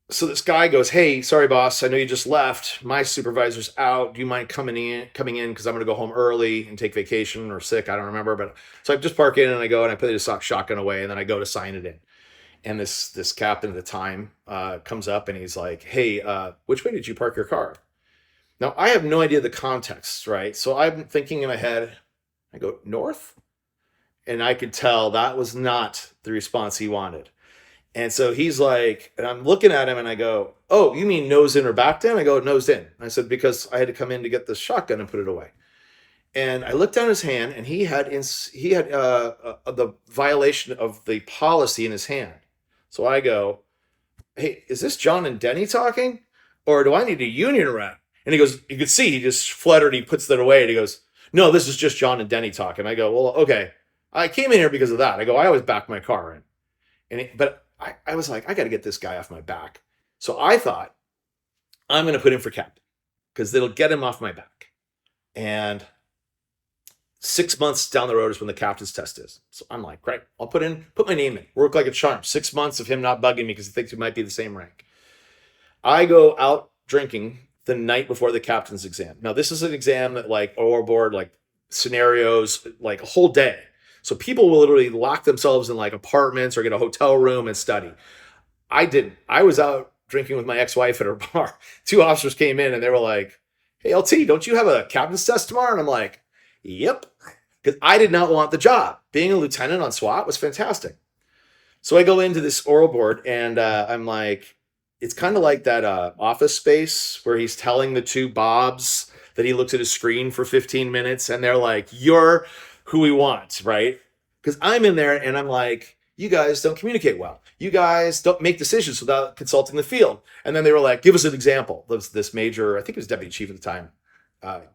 so this guy goes, hey, sorry, boss, I know you just left. My supervisor's out. Do you mind coming in? Because I'm going to go home early and take vacation or sick. I don't remember. But so I just park in and I go and I put the shotgun away, and then I go to sign it in. And this captain at the time comes up and he's like, hey, which way did you park your car? Now, I have no idea the context, right? So I'm thinking in my head, I go, north? And I could tell that was not the response he wanted. And so he's like, and I'm looking at him and I go, oh, you mean nose in or back in? I go, nose in. I said, because I had to come in to get the shotgun and put it away. And I looked down his hand, and he had the violation of the policy in his hand. So I go, hey, is this John and Denny talking? or do I need a union rep? And he goes, you could see he just fluttered. He puts that away and he goes, no, this is just John and Denny talking. I go, well, okay. I came in here because of that. I go, I always back my car in. But I was like, I got to get this guy off my back. So I thought, I'm going to put him for captain because it'll get him off my back. And 6 months down the road is when the captain's test is. So I'm like, great, I'll put my name in, work like a charm. 6 months of him not bugging me because he thinks we might be the same rank. I go out drinking the night before the captain's exam. Now, this is an exam that like overboard, like scenarios, like a whole day. So people will literally lock themselves in like apartments or get a hotel room and study. I didn't. I was out drinking with my ex-wife at her bar. Two officers came in and they were like, hey, LT, don't you have a captain's test tomorrow? And I'm like, yep. Because I did not want the job. Being a lieutenant on SWAT was fantastic. So I go into this oral board and I'm like, it's kind of like that Office Space where he's telling the two Bobs that he looks at his screen for 15 minutes and they're like, you're who we want, right? Because I'm in there and I'm like, you guys don't communicate well. You guys don't make decisions without consulting the field. And then they were like, give us an example. There was this major, I think it was deputy chief at the time,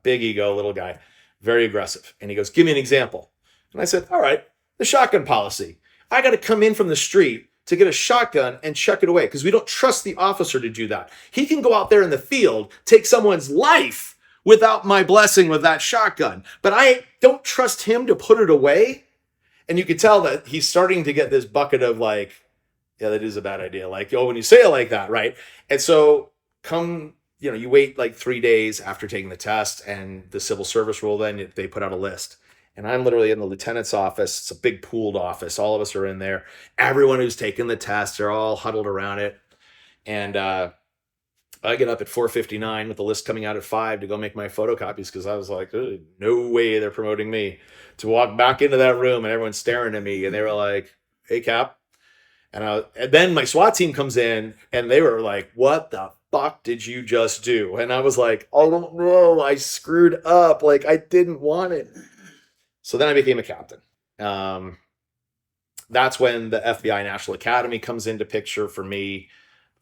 big ego, little guy, very aggressive. And he goes, give me an example. And I said, all right, the shotgun policy. I got to come in from the street to get a shotgun and chuck it away because we don't trust the officer to do that. He can go out there in the field, take someone's life without my blessing with that shotgun. But I don't trust him to put it away. And you could tell that he's starting to get this bucket of like, yeah, that is a bad idea. Like, oh, when you say it like that, right? And so you wait like 3 days after taking the test and the civil service rule, then they put out a list. And I'm literally in the lieutenant's office. It's a big pooled office. All of us are in there. Everyone who's taken the test, they're all huddled around it. And I get up at 4:59 with the list coming out at 5 to go make my photocopies because I was like, no way they're promoting me. To walk back into that room and everyone's staring at me and they were like, hey, Cap. And then my SWAT team comes in and they were like, what the fuck did you just do? And I was like, I don't know. I screwed up. Like, I didn't want it. So then I became a captain. That's when the FBI National Academy comes into picture for me.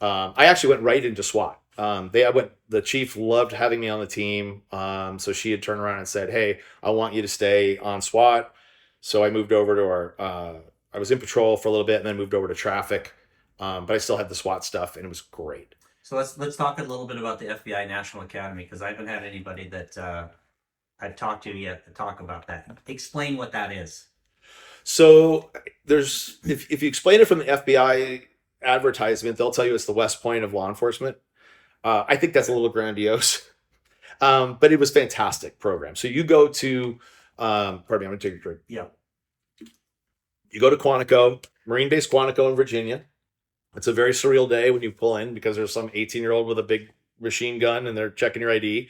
I actually went right into SWAT. The chief loved having me on the team. So she had turned around and said, hey, I want you to stay on SWAT. So I moved over to I was in patrol for a little bit and then moved over to traffic. But I still had the SWAT stuff and it was great. So let's talk a little bit about the FBI National Academy because I haven't had anybody that I've talked to yet to talk about that. Explain what that is. So if you explain it from the FBI advertisement, they'll tell you it's the West Point of law enforcement. I think that's a little grandiose, but it was a fantastic program. So you go to, pardon me, I'm going to take a drink. Yeah. You go to Quantico, Marine Base Quantico in Virginia. It's a very surreal day when you pull in because there's some 18-year-old with a big machine gun and they're checking your ID.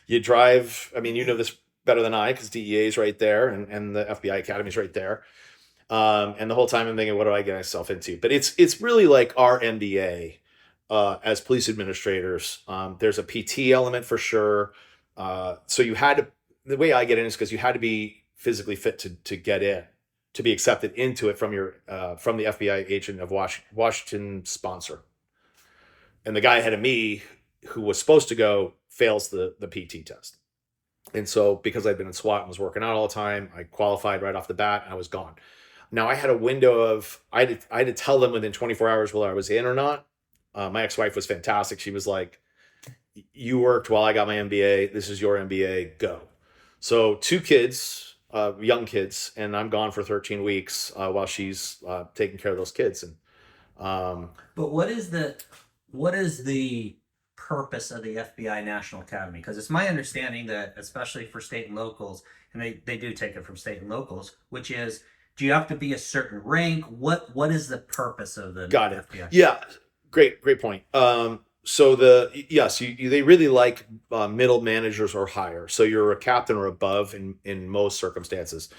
You drive, I mean, you know this better than I because DEA is right there and the FBI Academy is right there. And the whole time I'm thinking, what do I get myself into? But it's really like our MBA as police administrators. There's a PT element for sure. So the way I get in is because you had to be physically fit to get in, to be accepted into it from the FBI agent of Washington sponsor. And the guy ahead of me who was supposed to go fails the PT test. And so because I'd been in SWAT and was working out all the time, I qualified right off the bat and I was gone. Now I had a window of, I had to tell them within 24 hours whether I was in or not. My ex-wife was fantastic. She was like, you worked while I got my MBA. This is your MBA, go. So 2 kids, young kids, and I'm gone for 13 weeks while she's taking care of those kids. And But what is the purpose of the FBI National Academy? Because it's my understanding that, especially for state and locals, and they do take it from state and locals, which is, do you have to be a certain rank? What is the purpose of the got it. FBI? Yeah, great point. So they really like middle managers or higher. So you're a captain or above in most circumstances,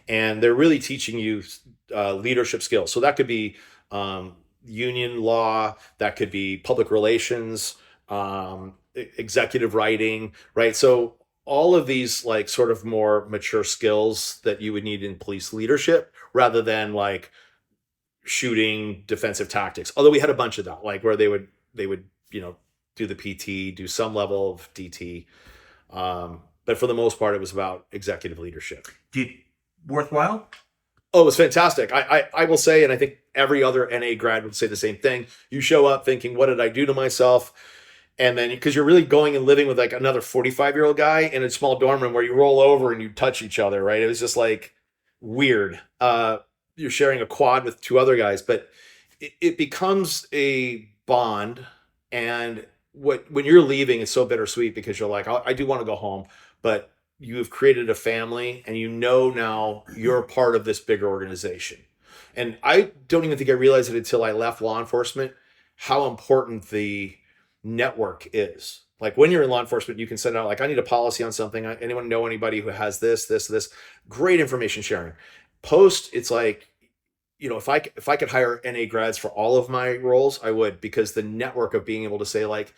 and they're really teaching you leadership skills. So that could be union law, that could be public relations, executive writing, right? So all of these like sort of more mature skills that you would need in police leadership rather than like shooting defensive tactics. Although we had a bunch of that, like where they would do the PT, do some level of DT. But for the most part, it was about executive leadership. Worthwhile? Oh, it was fantastic. I will say, and I think every other NA grad would say the same thing. You show up thinking, what did I do to myself? And then because you're really going and living with like another 45-year-old guy in a small dorm room where you roll over and you touch each other, right? It was just like weird. You're sharing a quad with two other guys, but it becomes a bond. And when you're leaving, it's so bittersweet because you're like, I do want to go home, but you've created a family and you know now you're part of this bigger organization. And I don't even think I realized it until I left law enforcement how important the network is. Like when you're in law enforcement, you can send out like, I need a policy on something. Anyone know anybody who has this? Great information sharing. Post, it's like, if I could hire NA grads for all of my roles, I would, because the network of being able to say like,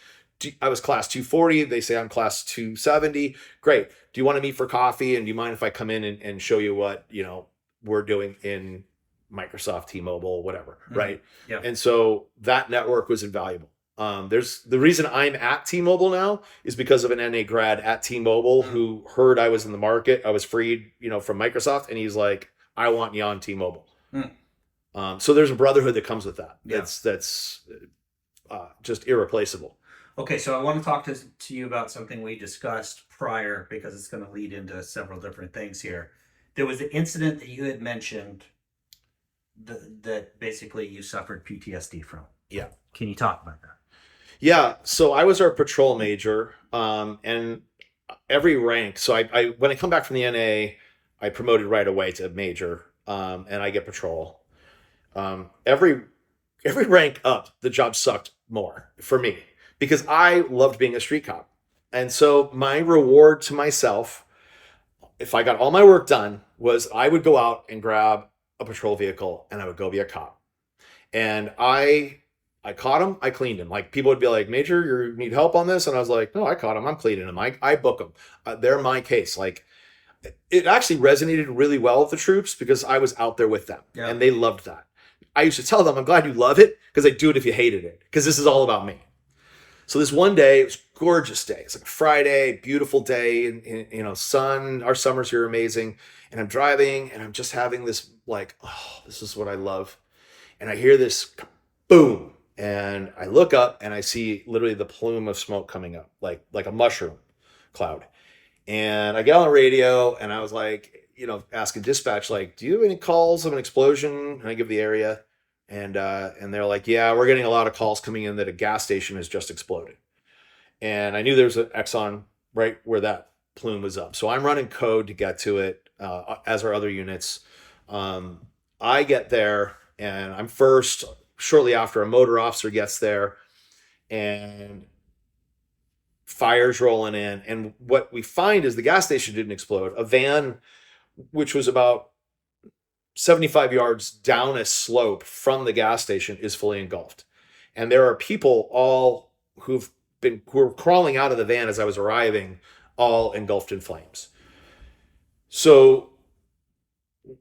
I was class 240. They say I'm class 270. Great. Do you want to meet for coffee? And do you mind if I come in and show you what, we're doing in Microsoft, T-Mobile, whatever. Mm-hmm. Right. Yeah. And so that network was invaluable. There's the reason I'm at T-Mobile now is because of an NA grad at T-Mobile who heard I was in the market. I was freed, from Microsoft. And he's like, I want you on T-Mobile. So there's a brotherhood that comes with that. Yeah. That's just irreplaceable. Okay, so I want to talk to you about something we discussed prior because it's going to lead into several different things here. There was an incident that you had mentioned that basically you suffered PTSD from. Yeah. Can you talk about that? Yeah, so I was our patrol major, and every rank. So I when I come back from the NA, I promoted right away to major, and I get patrol. Every rank up, the job sucked more for me because I loved being a street cop. And so my reward to myself, if I got all my work done, was I would go out and grab a patrol vehicle and I would go be a cop. And I caught him, I cleaned him. Like people would be like, Major, you need help on this? And I was like, no, I caught him, I'm cleaning him. I book them. They're my case. Like it actually resonated really well with the troops because I was out there with them and they loved that. I used to tell them, I'm glad you love it because I'd do it if you hated it because this is all about me. So this one day, it was a gorgeous day. It's like a Friday, beautiful day, and sun. Our summers here are amazing. And I'm driving, and I'm just having this like, oh, this is what I love. And I hear this boom, and I look up, and I see literally the plume of smoke coming up, like a mushroom cloud. And I get on the radio, and I was like, asking dispatch, like, do you have any calls of an explosion? And I give the area. And they're like, yeah, we're getting a lot of calls coming in that a gas station has just exploded. And I knew there was an Exxon right where that plume was up. So I'm running code to get to it, as are other units. I get there and I'm first. Shortly after, a motor officer gets there and fire's rolling in. And what we find is the gas station didn't explode. A van, which was about 75 yards down a slope from the gas station, is fully engulfed. And there are people all who were crawling out of the van as I was arriving, all engulfed in flames. So,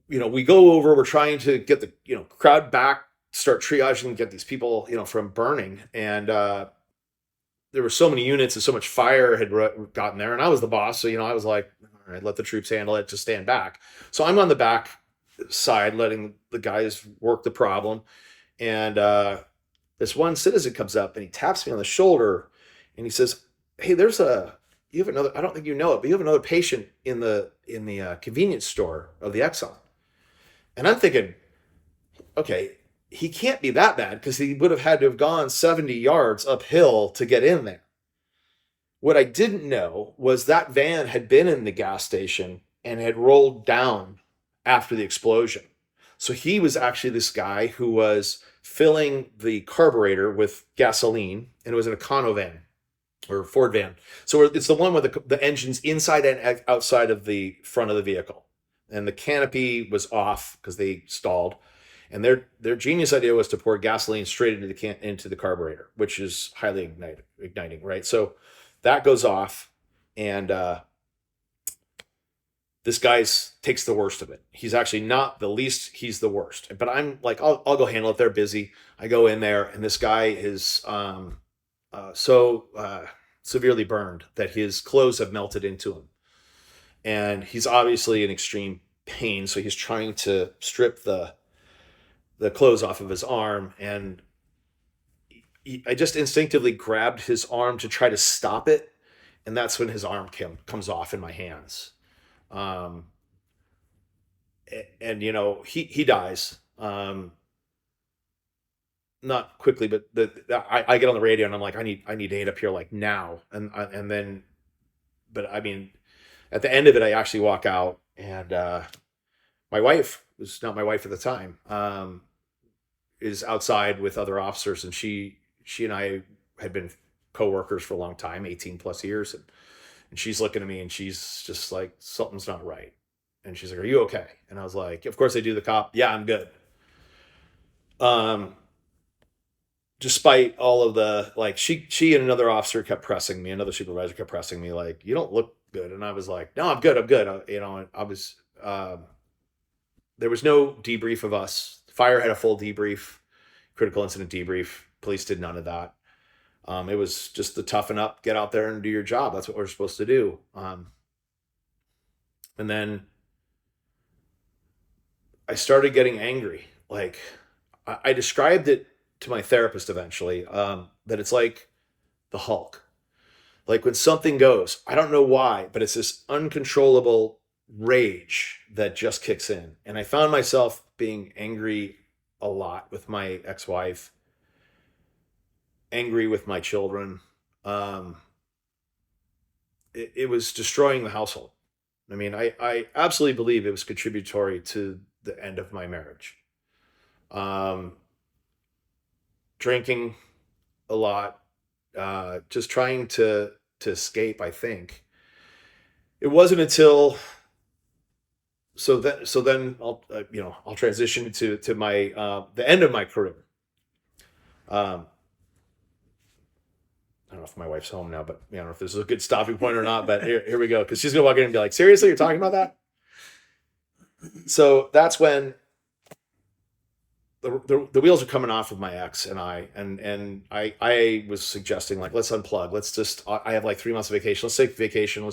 we go over, we're trying to get the, crowd back, start triaging and get these people, from burning. And there were so many units and so much fire had gotten there. And I was the boss. So, I was like, all right, let the troops handle it, just stand back. So I'm on the back side letting the guys work the problem, and this one citizen comes up and he taps me on the shoulder and he says, hey, you have another, I don't think you know it, but you have another patient in the convenience store of the Exxon. And I'm thinking, okay, he can't be that bad because he would have had to have gone 70 yards uphill to get in there. What I didn't know was that van had been in the gas station and had rolled down after the explosion. So he was actually this guy who was filling the carburetor with gasoline, and it was in a Econo van or Ford van. So it's the one with the engines inside and outside of the front of the vehicle. And the canopy was off because they stalled. And their genius idea was to pour gasoline straight into the carburetor, which is highly igniting, right? So that goes off, and this guy takes the worst of it. He's actually not the least, he's the worst. But I'm like, I'll go handle it. They're busy. I go in there, and this guy is so severely burned that his clothes have melted into him, and he's obviously in extreme pain. So he's trying to strip the clothes off of his arm, and I just instinctively grabbed his arm to try to stop it, and that's when his arm comes off in my hands. Um, and he dies. Not quickly, but I get on the radio and I'm like, I need aid up here like now, and then, but I mean, at the end of it, I actually walk out, and my wife, was not my wife at the time, is outside with other officers, and she and I had been co-workers for a long time, 18 plus years, and she's looking at me and she's just like, something's not right, and she's like, are you okay? And I was like, of course I do. The cop, yeah, I'm good. Um, Despite all of the, like, she and another officer kept pressing me, another supervisor kept pressing me like, you don't look good, and I was like, no, I'm good, I'm good. I was there was no debrief of us. Fire had a full debrief, critical incident debrief. Police did none of that. It was just the toughen up, get out there and do your job. That's what we're supposed to do. And then I started getting angry. Like, I described it to my therapist eventually, that it's like the Hulk. Like when something goes, I don't know why, but it's this uncontrollable rage that just kicks in. And I found myself being angry a lot with my ex-wife, angry with my children. Um, it was destroying the household. I mean, I absolutely believe it was contributory to the end of my marriage. Um, Drinking a lot, just trying to escape. I think it wasn't until, so then I'll transition to my the end of my career. Um, I don't know if my wife's home now, but I don't know if this is a good stopping point or not. But here we go, because she's gonna walk in and be like, "Seriously, you're talking about that?" So that's when the wheels are coming off of my ex and I was suggesting, like, let's unplug. Let's just, I have like 3 months of vacation. Let's take vacation.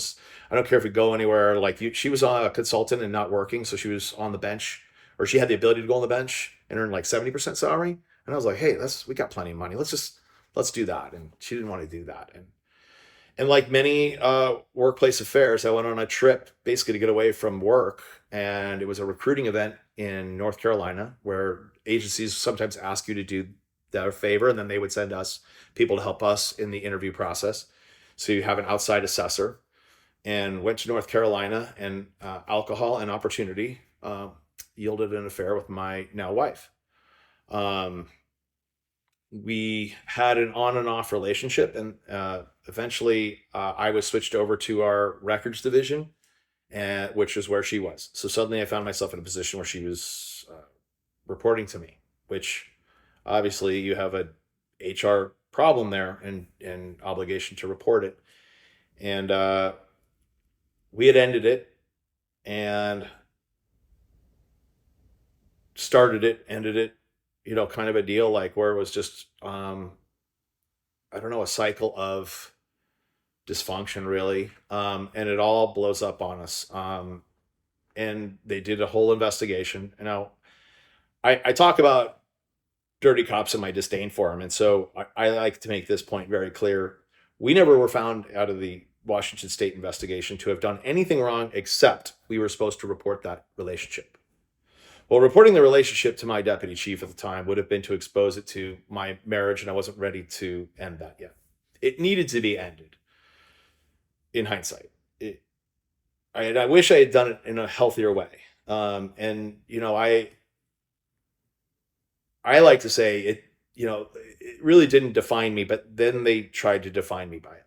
I don't care if we go anywhere. Like, she was a consultant and not working, so she was on the bench, or she had the ability to go on the bench and earn like 70% salary. And I was like, hey, we got plenty of money. Let's do that. And she didn't want to do that. And like many workplace affairs, I went on a trip basically to get away from work. And it was a recruiting event in North Carolina where agencies sometimes ask you to do their favor, and then they would send us people to help us in the interview process. So you have an outside assessor, and went to North Carolina, and alcohol and opportunity yielded an affair with my now wife. Um, we had an on and off relationship, and eventually I was switched over to our records division, and which is where she was. So suddenly I found myself in a position where she was reporting to me, which obviously you have a HR problem there, and obligation to report it. And we had ended it, and started it, ended it, kind of a deal, like where it was just I don't know, a cycle of dysfunction, really. And it all blows up on us. And they did a whole investigation. And now I talk about dirty cops and my disdain for them. And so I like to make this point very clear. We never were found out of the Washington State investigation to have done anything wrong, except we were supposed to report that relationship. Well, reporting the relationship to my deputy chief at the time would have been to expose it to my marriage, and I wasn't ready to end that yet. It needed to be ended in hindsight. And I wish I had done it in a healthier way. And I like to say it really didn't define me, but then they tried to define me by it.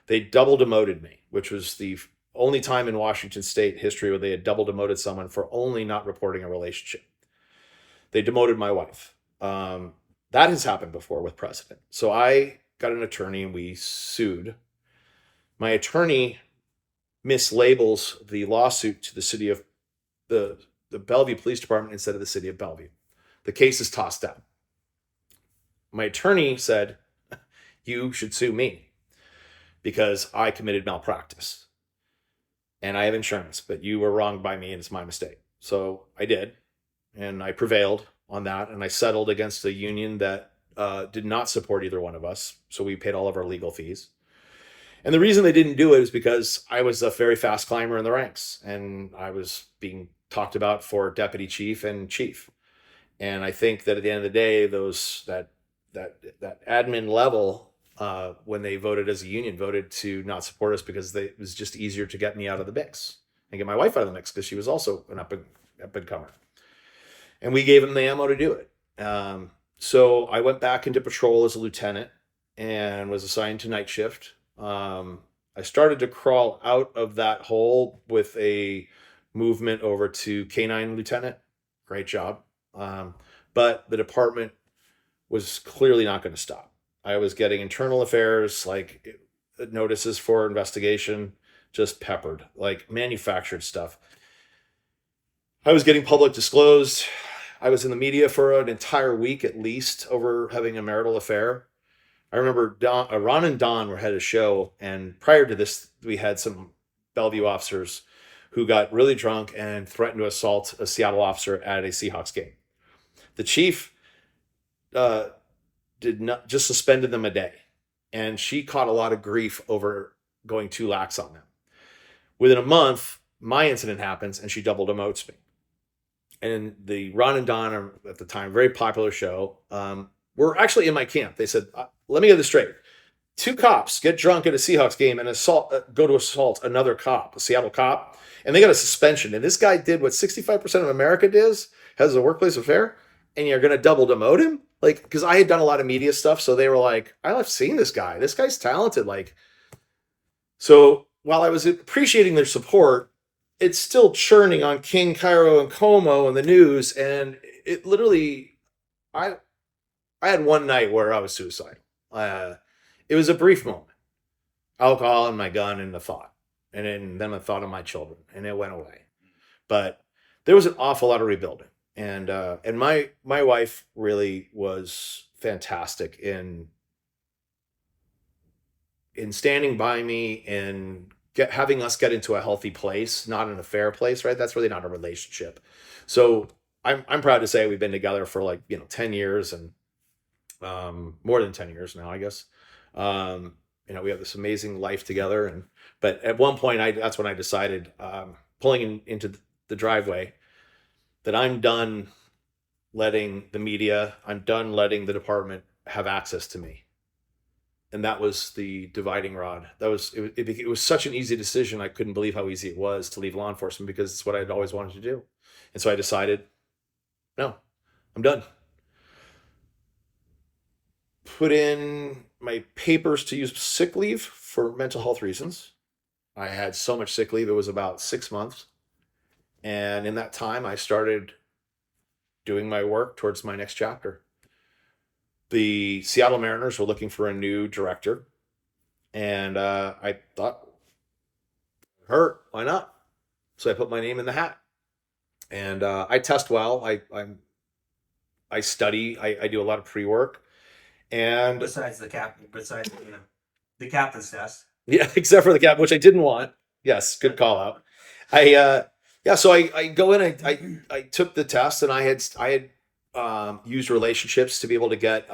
They double demoted me, which was the only time in Washington State history where they had double demoted someone for only not reporting a relationship. They demoted my wife. That has happened before with precedent. So I got an attorney and we sued. My attorney mislabels the lawsuit to the city of the Bellevue Police Department instead of the city of Bellevue. The case is tossed out. My attorney said, You should sue me because I committed malpractice and I have insurance, but you were wronged by me and it's my mistake. So I did, and I prevailed on that, and I settled against a union that did not support either one of us. So we paid all of our legal fees. And the reason they didn't do it is because I was a very fast climber in the ranks, and I was being talked about for deputy chief and chief. And I think that at the end of the day, those that admin level, when they voted as a union, voted to not support us because it was just easier to get me out of the mix and get my wife out of the mix because she was also an up and comer. And we gave them the ammo to do it. So I went back into patrol as a lieutenant and was assigned to night shift. I started to crawl out of that hole with a movement over to K9 lieutenant. Great job. But the department was clearly not going to stop. I was getting internal affairs, like notices for investigation, just peppered, like manufactured stuff. I was getting public disclosed. I was in the media for an entire week at least over having a marital affair. I remember Ron and Don were had a show, and prior to this, we had some Bellevue officers who got really drunk and threatened to assault a Seattle officer at a Seahawks game. The chief uh, did not just suspended them a day, and she caught a lot of grief over going too lax on them. Within a month, my incident happens, and she double demotes me. And the Ron and Don are, at the time, very popular show, were actually in my camp. They said, "Let me get this straight: two cops get drunk at a Seahawks game and go to assault another cop, a Seattle cop, and they got a suspension. And this guy did what 65% of America does, has a workplace affair, and you're going to double demote him?" Like, because I had done a lot of media stuff, so they were like, "I've seen this guy. This guy's talented." Like, so while I was appreciating their support, it's still churning on King, Cairo, and Como and the news, and it literally, I I had one night where I was suicidal. It was a brief moment. Alcohol and my gun and the thought, and then the thought of my children, and it went away. But there was an awful lot of rebuilding, and my wife really was fantastic in standing by me and having us get into a healthy place, not an affair place, right? That's really not a relationship. So I'm proud to say we've been together for like 10 years, and more than 10 years now, I guess. We have this amazing life together, and but at one point, that's when I decided, pulling into the driveway, that I'm done letting the media, I'm done letting the department have access to me. And that was the dividing rod. It was such an easy decision. I couldn't believe how easy it was to leave law enforcement because it's what I'd always wanted to do. And so I decided, no, I'm done. Put in my papers to use sick leave for mental health reasons. I had so much sick leave, it was about 6 months. And in that time, I started doing my work towards my next chapter. The Seattle Mariners were looking for a new director, and I thought, why not? So I put my name in the hat, and I test well. I study. I do a lot of pre work, and besides the captain's test. yeah, except for the cap, which I didn't want. Yes, good call out. I Yeah, so I go in. I took the test, and I had used relationships to be able to get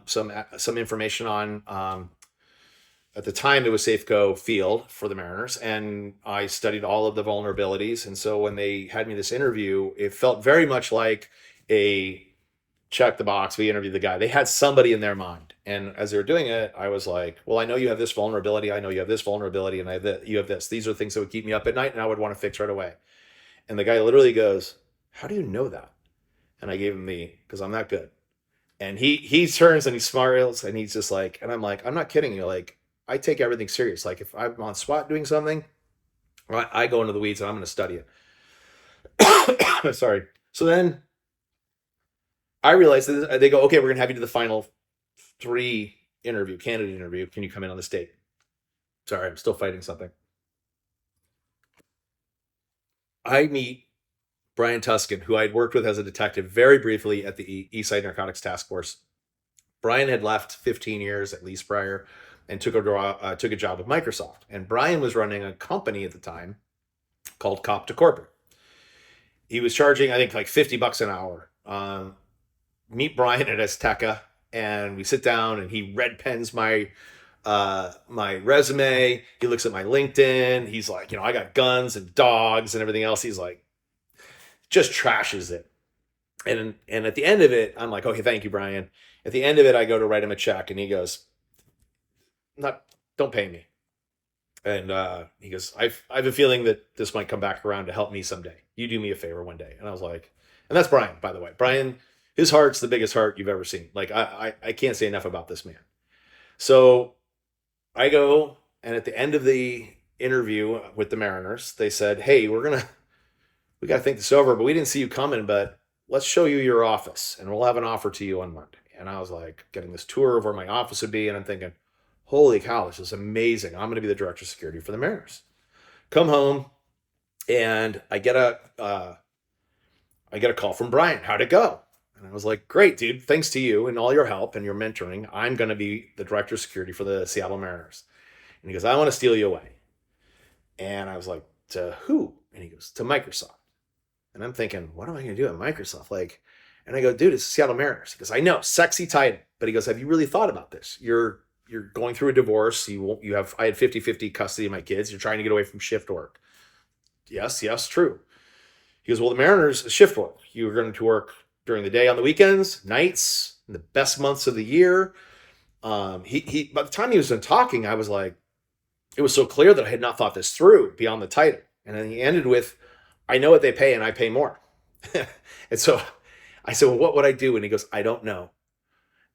some information on. At the time, it was Safeco Field for the Mariners, and I studied all of the vulnerabilities. And so when they had me this interview, it felt very much like a check the box. We interviewed the guy. They had somebody in their mind, and as they were doing it, I was like, "Well, I know you have this vulnerability. I know you have this vulnerability, and you have this. These are things that would keep me up at night, and I would want to fix right away." And the guy literally goes, "How do you know that?" And I gave him because I'm that good. And he turns and he smiles and he's just like, and I'm like, "I'm not kidding you. Like, I take everything serious. Like, if I'm on SWAT doing something, I go into the weeds and I'm going to study it." Sorry. So then I realized that they go, "Okay, we're going to have you do the final three candidate interview. Can you come in on this date?" Sorry, I'm still fighting something. I meet Brian Tuskin, who I'd worked with as a detective very briefly at the East Side Narcotics Task Force. Brian had left 15 years at least prior and took a job with Microsoft. And Brian was running a company at the time called Cop to Corporate. He was charging, I think, like $50 an hour. Meet Brian at Azteca, and we sit down, and he red pens my resume. He looks at my LinkedIn. He's like, I got guns and dogs and everything else. He's like, just trashes it. And at the end of it, I'm like, okay, thank you, Brian. At the end of it, I go to write him a check, and he goes, not, don't pay me. And he goes, I have a feeling that this might come back around to help me someday. You do me a favor one day. And I was like, and that's Brian, by the way. Brian, his heart's the biggest heart you've ever seen. Like, I can't say enough about this man. So I go, and at the end of the interview with the Mariners, they said, hey, we got to think this over, but we didn't see you coming, but let's show you your office, and we'll have an offer to you on Monday. And I was like, getting this tour of where my office would be, and I'm thinking, holy cow, this is amazing. I'm going to be the director of security for the Mariners. Come home, and I get a call from Brian. How'd it go? And I was like, great, dude. Thanks to you and all your help and your mentoring, I'm going to be the director of security for the Seattle Mariners. And he goes, I want to steal you away. And I was like, to who? And he goes, to Microsoft. And I'm thinking, what am I going to do at Microsoft? Like, and I go, dude, it's Seattle Mariners. He goes, I know, sexy title. But he goes, have you really thought about this? You're going through a divorce. I had 50-50 custody of my kids. You're trying to get away from shift work. Yes, true. He goes, well, the Mariners is shift work. You're going to work during the day, on the weekends, nights, in the best months of the year. He by the time he was done talking, I was like, it was so clear that I had not thought this through beyond the title. And then he ended with, I know what they pay and I pay more. And so I said, well, what would I do? And he goes, I don't know.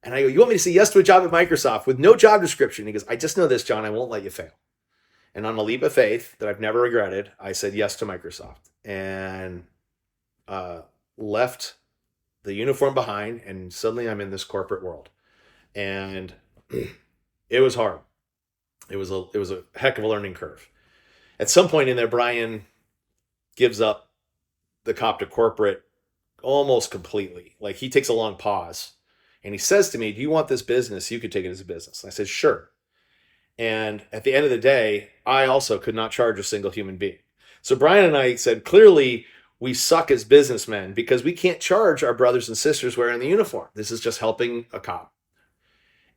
And I go, you want me to say yes to a job at Microsoft with no job description? He goes, I just know this, John, I won't let you fail. And on a leap of faith that I've never regretted, I said yes to Microsoft and left the uniform behind. And suddenly I'm in this corporate world. And it was hard. It was a heck of a learning curve. At some point in there, Brian gives up the cop to corporate almost completely. Like, he takes a long pause and he says to me, do you want this business? You could take it as a business. And I said, sure. And at the end of the day, I also could not charge a single human being. So Brian and I said, clearly we suck as businessmen because we can't charge our brothers and sisters wearing the uniform. This is just helping a cop.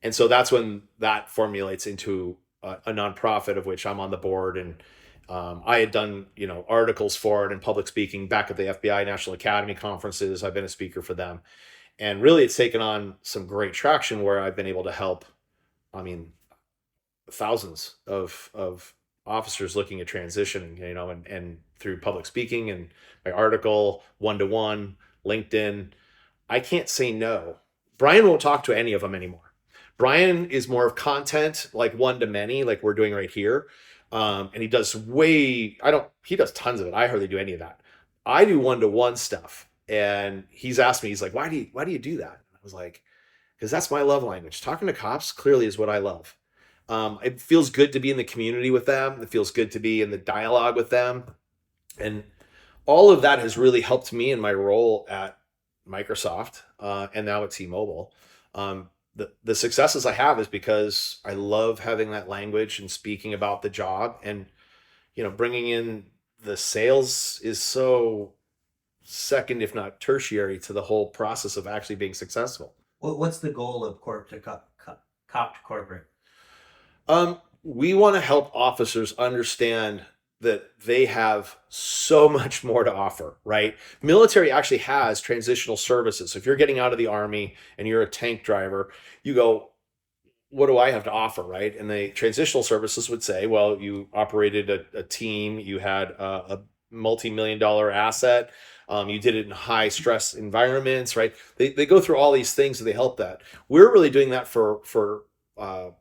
And so that's when that formulates into a nonprofit of which I'm on the board. And I had done, articles for it and public speaking back at the FBI National Academy conferences. I've been a speaker for them. And really, it's taken on some great traction where I've been able to help, thousands of officers looking at transitioning, and through public speaking and my article, one-to-one, LinkedIn. I can't say no. Brian won't talk to any of them anymore. Brian is more of content, like one-to-many, like we're doing right here. And he does he does tons of it. I hardly do any of that. I do one-to-one stuff. And he's asked me, he's like, why do you do that? I was like, because that's my love language. Talking to cops clearly is what I love. It feels good to be in the community with them. It feels good to be in the dialogue with them. And all of that has really helped me in my role at Microsoft and now at T-Mobile. The successes I have is because I love having that language and speaking about the job, and bringing in the sales is so second, if not tertiary, to the whole process of actually being successful. What's the goal of cop to corporate? We want to help officers understand that they have so much more to offer, right? Military actually has transitional services. So if you're getting out of the Army and you're a tank driver, you go, what do I have to offer, right? And the transitional services would say, well, you operated a team, you had a multi-million-dollar asset, you did it in high stress environments, right? They go through all these things and they help that. We're really doing that for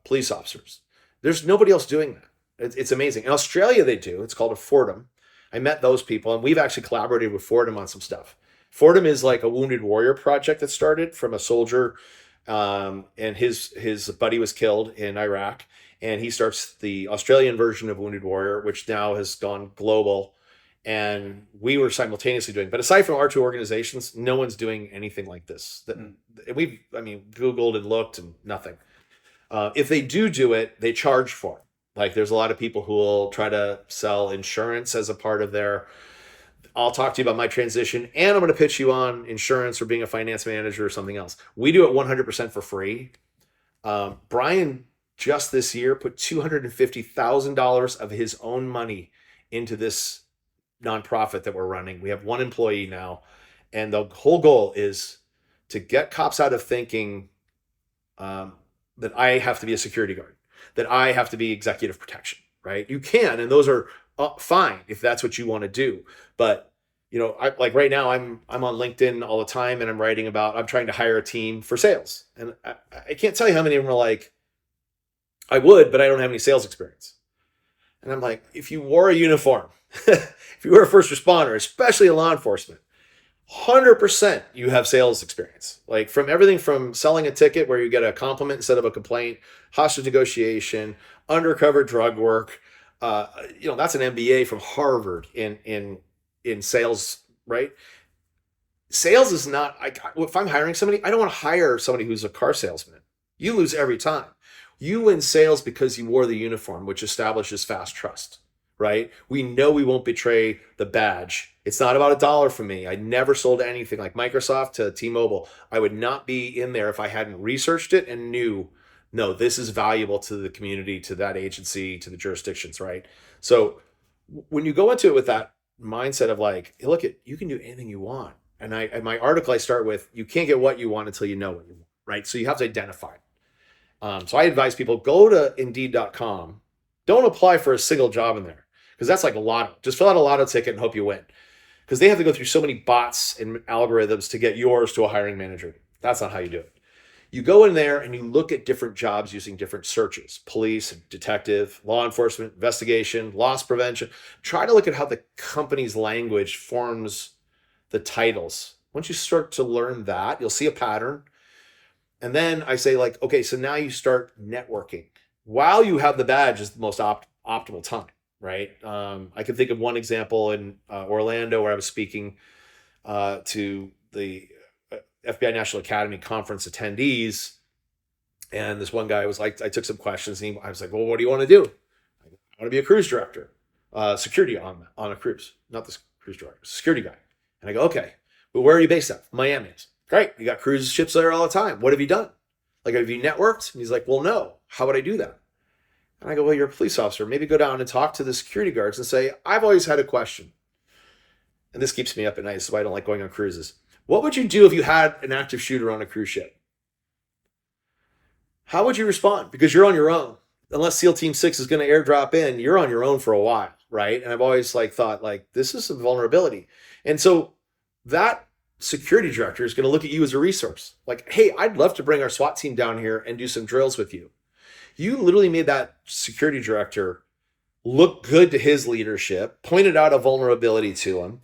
police officers. There's nobody else doing that. It's amazing. In Australia, they do. It's called a Fordham. I met those people, and we've actually collaborated with Fordham on some stuff. Fordham is like a wounded warrior project that started from a soldier, and his buddy was killed in Iraq, and he starts the Australian version of Wounded Warrior, which now has gone global. and we were simultaneously doing. But aside from our two organizations, no one's doing anything like this. That we've, I mean, Googled and looked and nothing. If they do it, they charge for it. Like there's a lot of people who will try to sell insurance as a part of their. I'll talk to you about my transition, and I'm going to pitch you on insurance or being a finance manager or something else. We do it 100% for free. Brian just this year put $250,000 of his own money into this nonprofit that we're running. We have one employee now, and the whole goal is to get cops out of thinking that I have to be a security guard, that I have to be executive protection, right? You can, and those are fine if that's what you want to do. But like right now, I'm on LinkedIn all the time, and I'm writing about I'm trying to hire a team for sales, and I can't tell you how many of them are like, I would, but I don't have any sales experience. And I'm like, if you wore a uniform, if you were a first responder, especially a law enforcement, 100% you have sales experience. Like from everything from selling a ticket where you get a compliment instead of a complaint, hostage negotiation, undercover drug work. That's an MBA from Harvard in sales, right? Sales is not. If I'm hiring somebody, I don't want to hire somebody who's a car salesman. You lose every time. You win sales because you wore the uniform, which establishes fast trust, right? We know we won't betray the badge. It's not about a dollar for me. I never sold anything like Microsoft to T-Mobile. I would not be in there if I hadn't researched it and knew, no, this is valuable to the community, to that agency, to the jurisdictions, right? So when you go into it with that mindset of like, hey, look, you can do anything you want. And my article, I start with, you can't get what you want until you know what you want, right? So you have to identify. So I advise people, go to Indeed.com. Don't apply for a single job in there because that's like a lotto. Just fill out a lotto ticket and hope you win because they have to go through so many bots and algorithms to get yours to a hiring manager. That's not how you do it. You go in there and you look at different jobs using different searches: police, detective, law enforcement, investigation, loss prevention. Try to look at how the company's language forms the titles. Once you start to learn that, you'll see a pattern. And then I say, like, okay, so now you start networking while you have the badge is the most optimal time, right? I can think of one example in Orlando where I was speaking to the FBI National Academy conference attendees. And this one guy was like, I took some questions and I was like, well, what do you want to do? I want to be a cruise director, security on a cruise, not this cruise director, security guy. And I go, okay, but where are you based at? Miami. Great. You got cruise ships there all the time. What have you done? Like, have you networked? And he's like, well, no. How would I do that? And I go, well, you're a police officer. Maybe go down and talk to the security guards and say, I've always had a question. And this keeps me up at night, so I don't like going on cruises. What would you do if you had an active shooter on a cruise ship? How would you respond? Because you're on your own. Unless SEAL Team 6 is going to airdrop in, you're on your own for a while, right? And I've always thought this is a vulnerability. And so that security director is going to look at you as a resource. Like, hey, I'd love to bring our SWAT team down here and do some drills with you. You literally made that security director look good to his leadership, pointed out a vulnerability to him,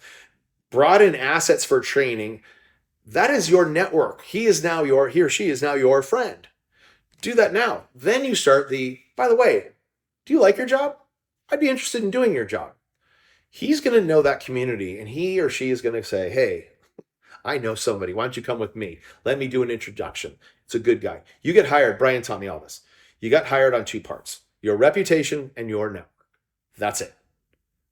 brought in assets for training. That is your network. He or she is now your friend. Do that now. Then you start by the way, do you like your job? I'd be interested in doing your job. He's going to know that community and he or she is going to say, hey, I know somebody. Why don't you come with me? Let me do an introduction. It's a good guy. You get hired. Brian taught me all this. You got hired on two parts: your reputation and your network. That's it.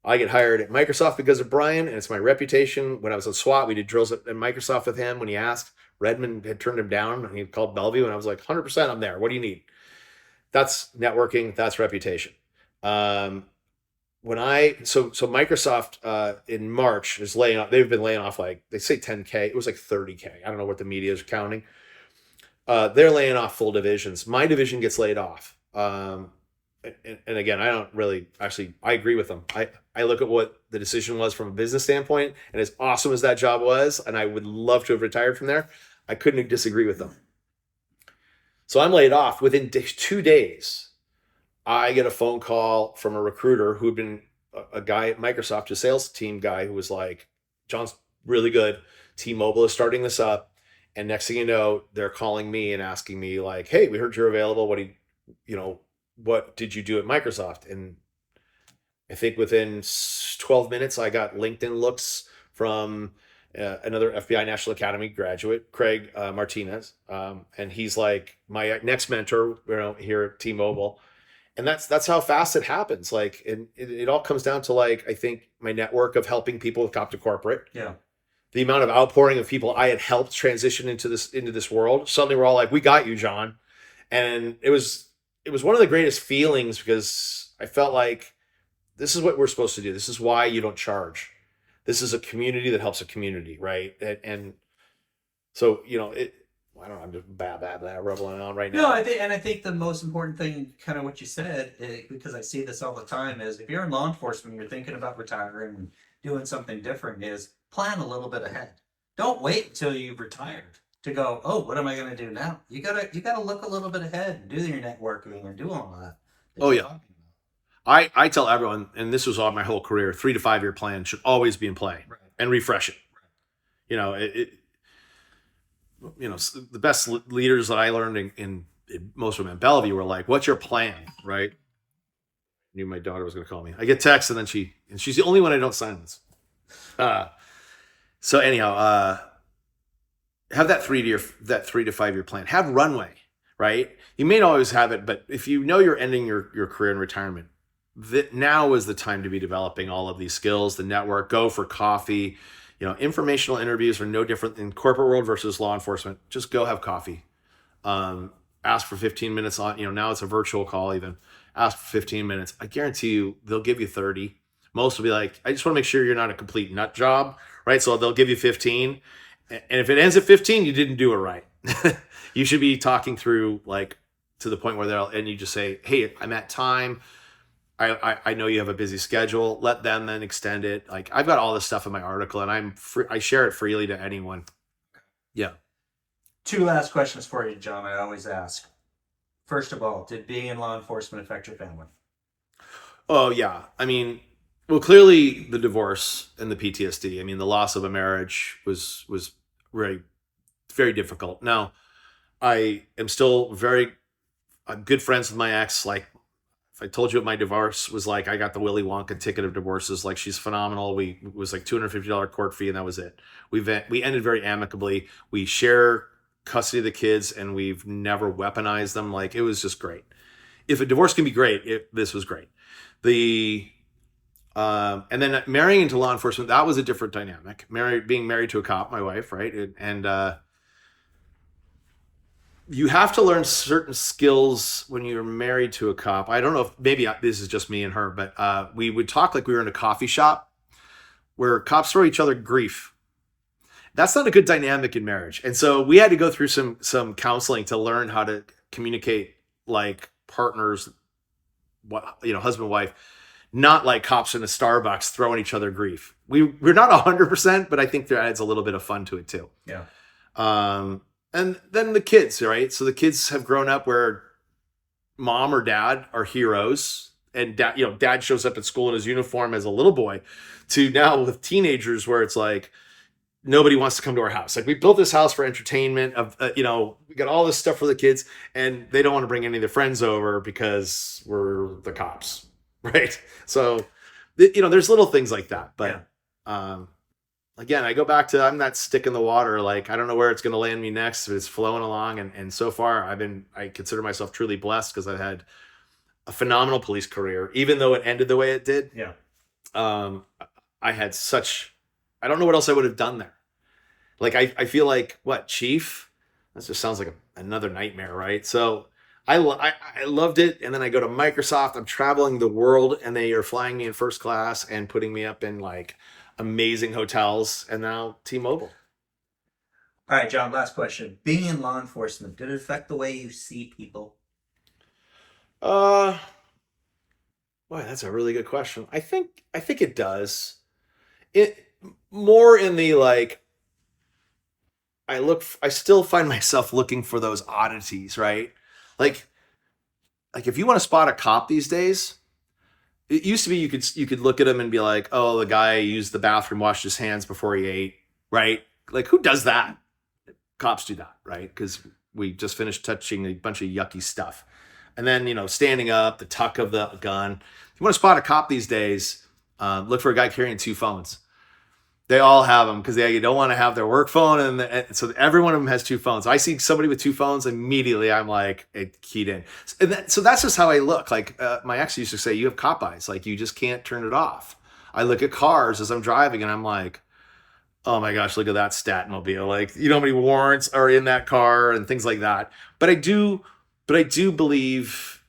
I get hired at Microsoft because of Brian, and it's my reputation. When I was on SWAT, we did drills at Microsoft with him. When he asked, Redmond had turned him down, and he called Bellevue, and I was like, 100% I'm there. What do you need? That's networking. That's reputation. So Microsoft in March is laying off. They've been laying off, like they say 10K. It was like 30K. I don't know what the media is counting. They're laying off full divisions. My division gets laid off. And again, I don't really I agree with them. I look at what the decision was from a business standpoint, and as awesome as that job was, and I would love to have retired from there, I couldn't disagree with them. So I'm laid off. Within 2 days, I get a phone call from a recruiter who'd been a guy at Microsoft, a sales team guy, who was like, John's really good. T-Mobile is starting this up. And next thing you know, they're calling me and asking me like, hey, we heard you're available. What did you do at Microsoft? And I think within 12 minutes, I got LinkedIn looks from another FBI National Academy graduate, Craig Martinez, and he's like my next mentor, here at T-Mobile. And that's how fast it happens. Like, and it all comes down to, like, I think my network of helping people with cop to corporate, Yeah. the amount of outpouring of people I had helped transition into this world. Suddenly, we're all like, "We got you, John," and it was one of the greatest feelings because I felt like this is what we're supposed to do. This is why you don't charge. This is a community that helps a community, right? And so, it. I don't know. I'm just rubbling on right No, now. I think the most important thing, kind of what you said, because I see this all the time, is if you're in law enforcement, you're thinking about retiring and doing something different, is plan a little bit ahead. Don't wait until you've retired to go, oh, what am I going to do now? You gotta look a little bit ahead and do your networking and do all that Oh you're yeah. talking about. I tell everyone, and this was on my whole career, 3 to 5 year plan should always be in play Right. and refresh it. You know, the best leaders that I learned in most of them in Bellevue were like, "What's your plan?" Right? I knew my daughter was going to call me. I get texts, and then she's the only one I don't silence. Uh, so anyhow, have that 3 to 5 year plan. Have runway, right? You may not always have it, but if you know you're ending your career in retirement, now is the time to be developing all of these skills. The network, go for coffee. Informational interviews are no different in corporate world versus law enforcement. Just go have coffee. Ask for 15 minutes on. Now it's a virtual call. Even ask for 15 minutes. I guarantee you, they'll give you 30. Most will be like, I just want to make sure you're not a complete nut job, right? So they'll give you 15. And if it ends at 15, you didn't do it right. You should be talking through, like, to the point where and you just say, "Hey, I'm at time. I know you have a busy schedule." Let them then extend it. Like, I've got all this stuff in my article, and I share it freely to anyone. Yeah. Two last questions for you, John. I always ask. First of all, did being in law enforcement affect your family? Oh yeah. I mean, well, clearly the divorce and the PTSD. I mean, the loss of a marriage was very, very difficult. Now, I am still I'm good friends with my ex. Like, if I told you what my divorce was like, I got the Willy Wonka ticket of divorces. Like, she's phenomenal. It was like $250 court fee, and that was it. We ended very amicably. We share custody of the kids, and we've never weaponized them. Like, it was just great. If a divorce can be great, this was great. And then marrying into law enforcement, that was a different dynamic. Being married to a cop, my wife, right, and you have to learn certain skills when you're married to a cop. I don't know if maybe this is just me and her, but we would talk like we were in a coffee shop where cops throw each other grief. That's not a good dynamic in marriage. And so we had to go through some counseling to learn how to communicate like partners, husband and wife, not like cops in a Starbucks throwing each other grief. We're not 100%, but I think there adds a little bit of fun to it too. Yeah. And then the kids, right? So the kids have grown up where mom or dad are heroes, and dad shows up at school in his uniform as a little boy, to now with teenagers where it's like nobody wants to come to our house. Like, we built this house for entertainment we got all this stuff for the kids, and they don't want to bring any of their friends over because we're the cops, right? So, there's little things like that, but again, I go back to, I'm that stick in the water. Like, I don't know where it's going to land me next, but it's flowing along. And so far I consider myself truly blessed because I've had a phenomenal police career, even though it ended the way it did. Yeah. I had I don't know what else I would have done there. Like, I feel like, what, chief? That just sounds like another nightmare, right? So I loved it. And then I go to Microsoft. I'm traveling the world, and they are flying me in first class and putting me up in like amazing hotels, and now T-Mobile. All right, John, last question. Being in law enforcement, did it affect the way you see people? Uh, Boy, that's a really good question. I think it does. It more in the, like, I still find myself looking for those oddities, right? Like like if you want to spot a cop these days, it used to be you could look at him and be like, "Oh, the guy used the bathroom, washed his hands before he ate," right? Like, who does that? Cops do that, right? Because we just finished touching a bunch of yucky stuff. And then, standing up, the tuck of the gun. If you want to spot a cop these days, look for a guy carrying 2 phones. They all have them because they don't want to have their work phone, and so every one of them has 2 phones. I see somebody with 2 phones, immediately I'm like, it keyed in. So that's just how I look. Like my ex used to say, you have cop eyes. Like you just can't turn it off. I look at cars as I'm driving, and I'm like, oh my gosh, look at that Statmobile. Like how many warrants are in that car and things like that. But I do believe,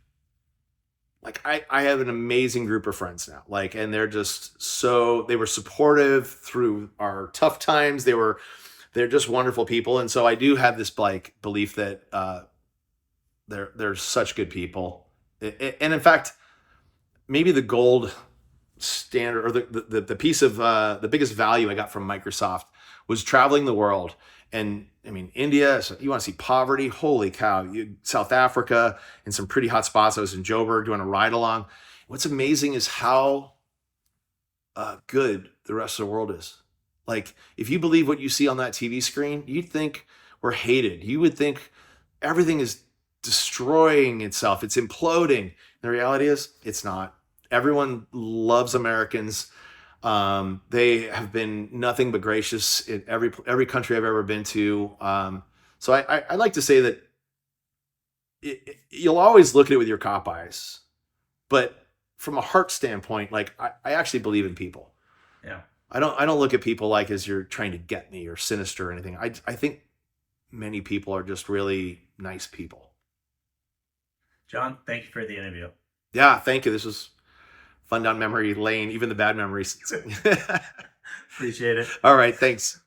like I have an amazing group of friends now, like, and they're just they were supportive through our tough times. They're just wonderful people. And so I do have this like belief that they're such good people. And in fact, maybe the gold standard, or the piece of the biggest value I got from Microsoft was traveling the world. And I mean, India, so you want to see poverty, holy cow. South Africa, in some pretty hot spots. I was in Joburg doing a ride along. What's amazing is how good the rest of the world is. Like, if you believe what you see on that TV screen, you'd think we're hated. You would think everything is destroying itself, it's imploding. The reality is, it's not. Everyone loves Americans. They have been nothing but gracious in every country I've ever been to. So I like to say that you'll always look at it with your cop eyes, but from a heart standpoint, like I actually believe in people. Yeah. I don't look at people like as you're trying to get me or sinister or anything. I think many people are just really nice people. John, thank you for the interview. Yeah, thank you. This was fun down memory lane, even the bad memories. Appreciate it. All right, thanks.